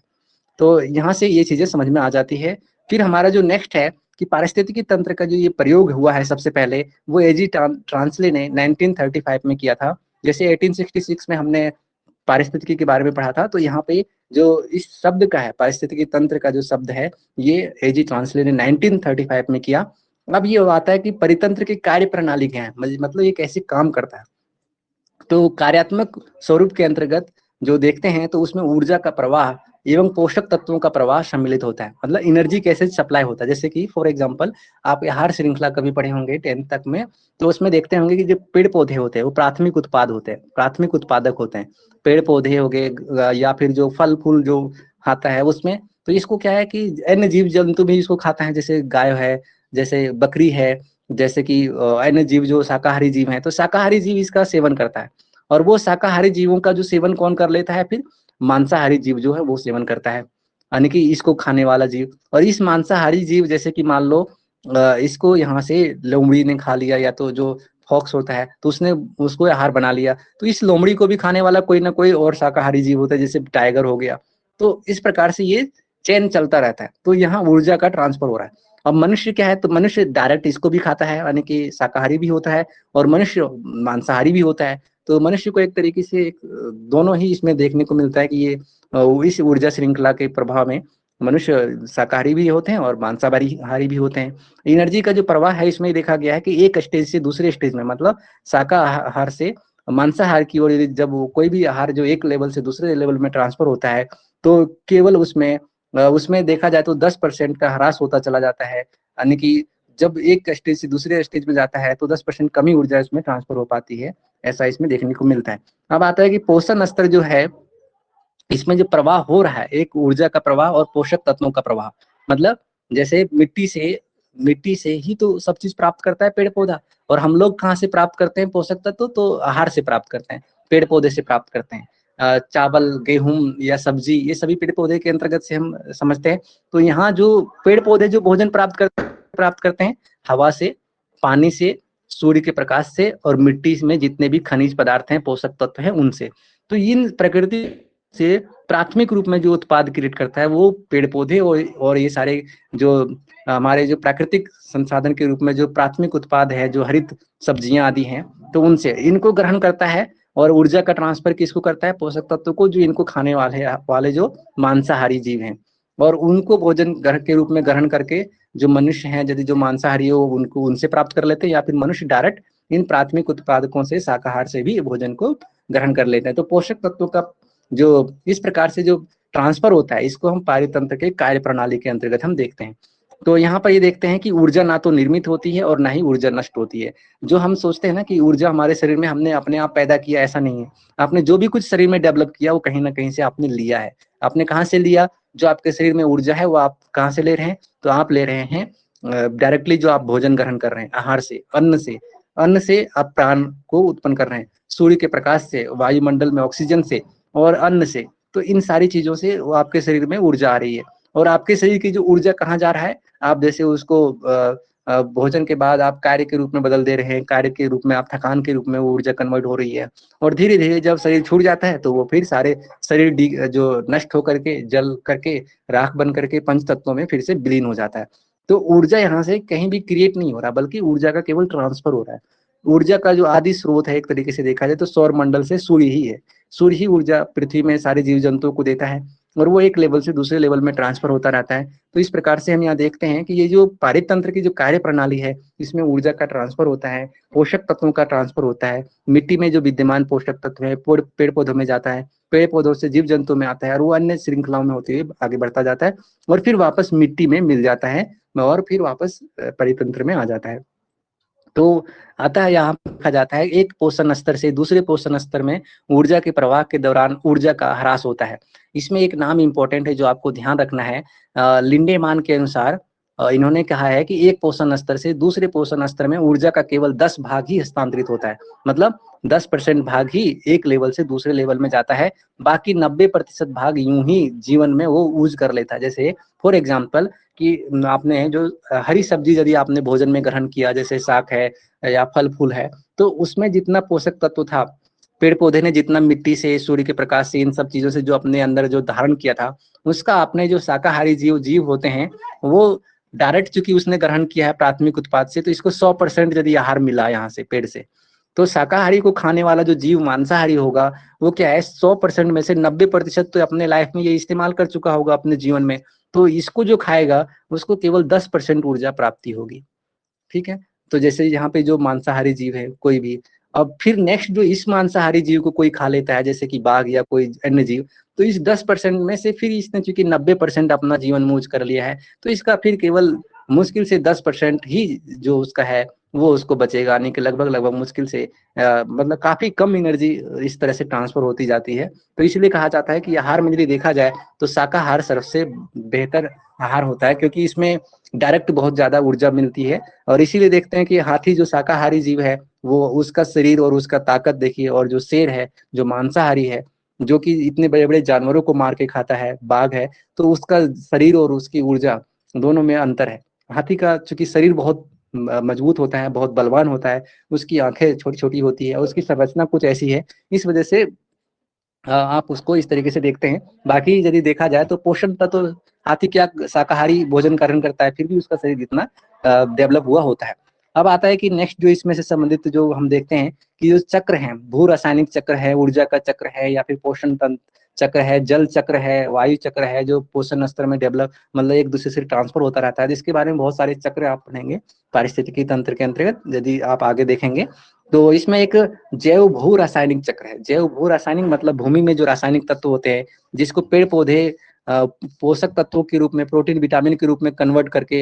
तो यहाँ से ये चीजें समझ में आ जाती है। फिर हमारा जो नेक्स्ट है कि पारिस्थितिकी तंत्र का जो ये प्रयोग हुआ है सबसे पहले, वो एजी ट्रांसले ने 1935 में किया था। जैसे 1866 में हमने पारिस्थितिकी के बारे में पढ़ा था, तो यहाँ पे जो इस शब्द का है, पारिस्थितिकी तंत्र का जो शब्द है, ये एजी ट्रांसले ने 1935 में किया। अब ये आता है कि परितंत्र की कार्य प्रणाली क्या है, मतलब ये कैसे काम करता है। तो कार्यात्मक स्वरूप के अंतर्गत जो देखते हैं तो उसमें ऊर्जा का प्रवाह एवं पोषक तत्वों का प्रवाह सम्मिलित होता है, मतलब एनर्जी कैसे सप्लाई होता है। जैसे कि फॉर एग्जांपल आप आहार श्रृंखला कभी पढ़े होंगे 10th तक में, तो उसमें देखते होंगे कि जो पेड़ पौधे होते हैं वो प्राथमिक उत्पाद होते हैं, प्राथमिक उत्पादक होते हैं। पेड़ पौधे हो गए या फिर जो फल फूल जो आता है उसमें, तो इसको क्या है कि अन्य जीव जंतु भी इसको खाता है, जैसे गाय है, जैसे बकरी है, जैसे कि अन्य जीव जो शाकाहारी जीव है, तो शाकाहारी जीव इसका सेवन करता है। और वो शाकाहारी जीवों का जो सेवन कौन कर लेता है, फिर मांसाहारी जीव जो है वो सेवन करता है, यानी कि इसको खाने वाला जीव। और इस मांसाहारी जीव जैसे कि मान लो इसको यहाँ से लोमड़ी ने खा लिया, या तो जो फॉक्स होता है तो उसने उसको आहार बना लिया, तो इस लोमड़ी को भी खाने वाला कोई ना कोई और शाकाहारी जीव होता है, जैसे टाइगर हो गया। तो इस प्रकार से ये चेन चलता रहता है। तो यहाँ ऊर्जा का ट्रांसफर हो रहा है। अब मनुष्य क्या है, तो मनुष्य डायरेक्ट इसको भी खाता है, यानी कि शाकाहारी भी होता है और मनुष्य मांसाहारी भी होता है। तो मनुष्य को एक तरीके से दोनों ही इसमें देखने को मिलता है कि ये इस ऊर्जा श्रृंखला के प्रभाव में मनुष्य शाकाहारी भी होते हैं और मांसाहारी भी होते हैं। एनर्जी का जो प्रवाह है इसमें देखा गया है कि एक स्टेज से दूसरे स्टेज में, मतलब शाकाहार से मांसाहार की ओर जब वो कोई भी आहार जो एक लेवल से दूसरे लेवल में ट्रांसफर होता है तो केवल उसमें देखा जाए तो 10% का ह्रास होता चला जाता है, यानी कि जब एक स्टेज से दूसरे स्टेज में जाता है तो 10% कम ही ऊर्जा इसमें ट्रांसफर हो पाती है, ऐसा इसमें देखने को मिलता है। अब आता है कि पोषण स्तर जो है, इसमें जो प्रवाह हो रहा है, एक ऊर्जा का प्रवाह और पोषक तत्वों का प्रवाह, मतलब जैसे मिट्टी से ही तो सब चीज प्राप्त करता है पेड़ पौधा, और हम लोग कहाँ से प्राप्त करते हैं पोषक तत्व, तो आहार से प्राप्त करते हैं, पेड़ पौधे से प्राप्त करते हैं। चावल, गेहूं या सब्जी, ये सभी पेड़ पौधे के अंतर्गत से हम समझते हैं। तो यहाँ जो पेड़ पौधे जो भोजन प्राप्त करते हैं, हवा से, पानी से, सूर्य के प्रकाश से, और मिट्टी में जितने भी खनिज पदार्थ हैं, पोषक तत्व हैं, उनसे। तो इन प्रकृति से प्राथमिक रूप में जो उत्पाद क्रिएट करता है वो पेड़ पौधे और ये सारे जो हमारे जो प्राकृतिक संसाधन के रूप में जो प्राथमिक उत्पाद है, जो हरित सब्जियां आदि हैं, तो उनसे इनको ग्रहण करता है। और ऊर्जा का ट्रांसफर किसको करता है? पोषक तत्व को, जो इनको खाने वाले जो मांसाहारी जीव हैं, और उनको भोजन ग्रहण के रूप में ग्रहण करके जो मनुष्य हैं, यदि जो मांसाहारी हो उनको उनसे प्राप्त कर लेते हैं, या फिर मनुष्य डायरेक्ट इन प्राथमिक उत्पादकों से, शाकाहार से भी भोजन को ग्रहण कर लेते हैं। तो पोषक तत्वों का जो इस प्रकार से जो ट्रांसफर होता है, इसको हम पारितंत्र के कार्य प्रणाली के अंतर्गत हम देखते हैं। तो यहाँ पर ये देखते हैं कि ऊर्जा ना तो निर्मित होती है और ना ही ऊर्जा नष्ट होती है। जो हम सोचते हैं ना कि ऊर्जा हमारे शरीर में हमने अपने आप पैदा किया, ऐसा नहीं है। आपने जो भी कुछ शरीर में डेवलप किया वो कहीं ना कहीं से आपने लिया है। आपने कहाँ से लिया? जो आपके शरीर में ऊर्जा है वो आप कहाँ से ले रहे हैं? तो आप ले रहे हैं डायरेक्टली, जो आप भोजन ग्रहण कर रहे हैं, आहार से, अन्न से आप प्राण को उत्पन्न कर रहे हैं, सूर्य के प्रकाश से, वायुमंडल में ऑक्सीजन से, और अन्न से। तो इन सारी चीजों से वो आपके शरीर में ऊर्जा आ रही है। और आपके शरीर की जो ऊर्जा कहाँ जा रहा है? आप जैसे उसको भोजन के बाद आप कार्य के रूप में बदल दे रहे हैं, कार्य के रूप में, आप थकान के रूप में वो ऊर्जा कन्वर्ट हो रही है। और धीरे धीरे जब शरीर छूट जाता है तो वो फिर सारे शरीर जो नष्ट होकर के, जल करके, राख बन करके पंच तत्वों में फिर से विलीन हो जाता है। तो ऊर्जा यहाँ से कहीं भी क्रिएट नहीं हो रहा, बल्कि ऊर्जा का केवल ट्रांसफर हो रहा है। ऊर्जा का जो आदि स्रोत है एक तरीके से देखा जाए तो सौर मंडल से सूर्य ही है। सूर्य ही ऊर्जा पृथ्वी में सारे जीव जंतुओं को देता है, और वो एक लेवल से दूसरे लेवल में ट्रांसफर होता रहता है। तो इस प्रकार से हम यहाँ देखते हैं कि ये जो पारितंत्र की जो कार्य प्रणाली है, इसमें ऊर्जा का ट्रांसफर होता है, पोषक तत्वों का ट्रांसफर होता है, मिट्टी में जो विद्यमान पोषक तत्व है पेड़ पौधों में जाता है, पेड़ पौधों से जीव जंतु में आता है, और वो अन्य श्रृंखलाओं में होते हुए आगे बढ़ता जाता है, और फिर वापस मिट्टी में मिल जाता है, और फिर वापस परितंत्र में आ जाता है। तो अतः यहाँ देखा जाता है एक पोषण स्तर से दूसरे पोषण स्तर में ऊर्जा के प्रवाह के दौरान ऊर्जा का ह्रास होता है। इसमें एक नाम इंपॉर्टेंट है जो आपको ध्यान रखना है। लिंडेमान के अनुसार इन्होंने कहा है कि एक पोषण स्तर से दूसरे पोषण स्तर में ऊर्जा का केवल 10 भाग ही हस्तांतरित होता है, मतलब 10% भाग ही एक लेवल से दूसरे लेवल में जाता है, बाकी 90% भाग यूं ही जीवन में वो यूज कर लेता है। जैसे फॉर एग्जाम्पल कि आपने जो हरी सब्जी यदि आपने भोजन में ग्रहण किया, जैसे साग है या फल फूल है, तो उसमें जितना पोषक तत्व था, पेड़ पौधे ने जितना मिट्टी से, सूर्य के प्रकाश से, इन सब चीजों से जो अपने अंदर जो धारण किया था, उसका अपने जो शाकाहारी जीव होते हैं, वो डायरेक्ट चूंकि उसने ग्रहण किया है प्राथमिक उत्पाद से, तो इसको 100% यदि आहार मिला यहाँ से पेड़ से, तो शाकाहारी को खाने वाला जो जीव मांसाहारी होगा, वो क्या है, 100% में से 90% तो अपने लाइफ में ये इस्तेमाल कर चुका होगा अपने जीवन में। तो इसको जो खाएगा उसको केवल 10% ऊर्जा प्राप्ति होगी। ठीक है। तो जैसे यहाँ पे जो मांसाहारी जीव है कोई भी, अब फिर नेक्स्ट जो इस मांसाहारी जीव को कोई खा लेता है, जैसे कि बाघ या कोई अन्य जीव, तो इस 10% में से फिर इसने चूंकि 90% अपना जीवन मूज कर लिया है, तो इसका फिर केवल मुश्किल से 10% ही जो उसका है वो उसको बचेगा, यानी कि लगभग मुश्किल से मतलब काफी कम एनर्जी इस तरह से ट्रांसफर होती जाती है। तो इसलिए कहा जाता है कि आहार में यदि देखा जाए तो शाकाहार सबसे बेहतर आहार होता है, क्योंकि इसमें डायरेक्ट बहुत ज्यादा ऊर्जा मिलती है। और इसीलिए देखते हैं कि हाथी जो शाकाहारी जीव है, वो उसका शरीर और उसका ताकत देखिए, और जो शेर है जो मांसाहारी है, जो कि इतने बड़े बड़े जानवरों को मार के खाता है, बाघ है, तो उसका शरीर और उसकी ऊर्जा दोनों में अंतर है। हाथी का चूंकि शरीर बहुत मजबूत होता है, बहुत बलवान होता है, उसकी आंखें छोटी छोटी होती है, उसकी संरचना कुछ ऐसी है, इस वजह से आप उसको इस तरीके से देखते हैं। बाकी यदि देखा जाए तो पोषण तत्व तो हाथी क्या शाकाहारी भोजन ग्रहण करता है, फिर भी उसका शरीर इतना डेवलप हुआ होता है। अब आता है कि नेक्स्ट जो इसमें से संबंधित जो हम देखते हैं कि जो चक्र है, भू रासायनिक चक्र है, ऊर्जा का चक्र है, या फिर पोषण तंत्र चक्र है, जल चक्र है, वायु चक्र है, जो पोषण स्तर में डेवलप मतलब एक दूसरे से ट्रांसफर होता रहता है। जिसके बारे में बहुत सारे चक्र आप पढ़ेंगे पारिस्थितिकी तंत्र के अंतर्गत, यदि आप आगे देखेंगे तो इसमें एक जैव भू रासायनिक चक्र है। जैव भू रासायनिक मतलब भूमि में जो रासायनिक तत्व होते हैं जिसको पेड़ पौधे पोषक तत्वों के रूप में, प्रोटीन विटामिन के रूप में कन्वर्ट करके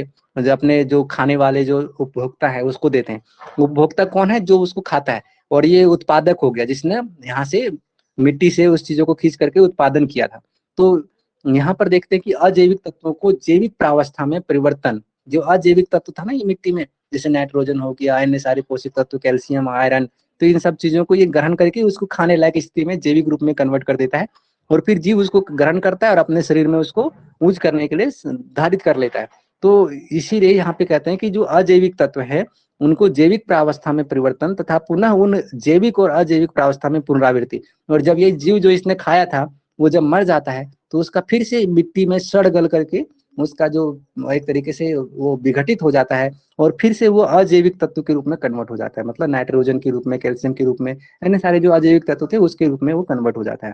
अपने जो खाने वाले जो उपभोक्ता है उसको देते हैं। उपभोक्ता कौन है? जो उसको खाता है। और ये उत्पादक हो गया जिसने यहाँ से मिट्टी से उस चीजों को खींच करके उत्पादन किया था। तो यहाँ पर देखते हैं कि अजैविक तत्वों को जैविक प्रावस्था में परिवर्तन, जो अजैविक तत्व था ना ये मिट्टी में, जैसे नाइट्रोजन हो गया, अन्य सारे पोषक तत्व, कैल्शियम, आयरन, तो इन सब चीजों को ये ग्रहण करके उसको खाने लायक स्थिति में जैविक रूप में कन्वर्ट कर देता है। और फिर जीव उसको ग्रहण करता है और अपने शरीर में उसको यूज करने के लिए धारित कर लेता है। तो इसीलिए यहाँ पे कहते हैं कि जो अजैविक तत्व है उनको जैविक प्रावस्था में परिवर्तन तथा पुनः उन जैविक और अजैविक प्रावस्था में पुनरावृत्ति। और जब ये जीव जो इसने खाया था वो जब मर जाता है तो उसका फिर से मिट्टी में सड़ गल करके उसका जो एक तरीके से वो विघटित हो जाता है और फिर से वो अजैविक तत्व के रूप में कन्वर्ट हो जाता है। मतलब नाइट्रोजन के रूप में, कैल्शियम के रूप में, अन्य सारे जो अजैविक तत्व थे उसके रूप में वो कन्वर्ट हो जाता है।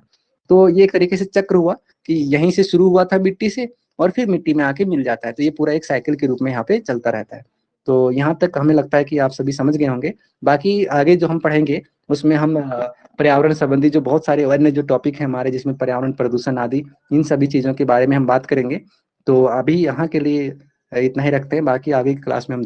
तो ये एक तरीके से चक्र हुआ कि यहीं से शुरू हुआ था मिट्टी से और फिर मिट्टी में आके मिल जाता है। तो ये पूरा एक साइकिल के रूप में यहाँ पे चलता रहता है। तो यहाँ तक हमें लगता है कि आप सभी समझ गए होंगे। बाकी आगे जो हम पढ़ेंगे उसमें हम पर्यावरण संबंधी जो बहुत सारे अन्य जो टॉपिक है हमारे, जिसमें पर्यावरण प्रदूषण आदि, इन सभी चीजों के बारे में हम बात करेंगे। तो अभी यहाँ के लिए इतना ही रखते हैं, बाकी आगे की क्लास में हम देखेंगे।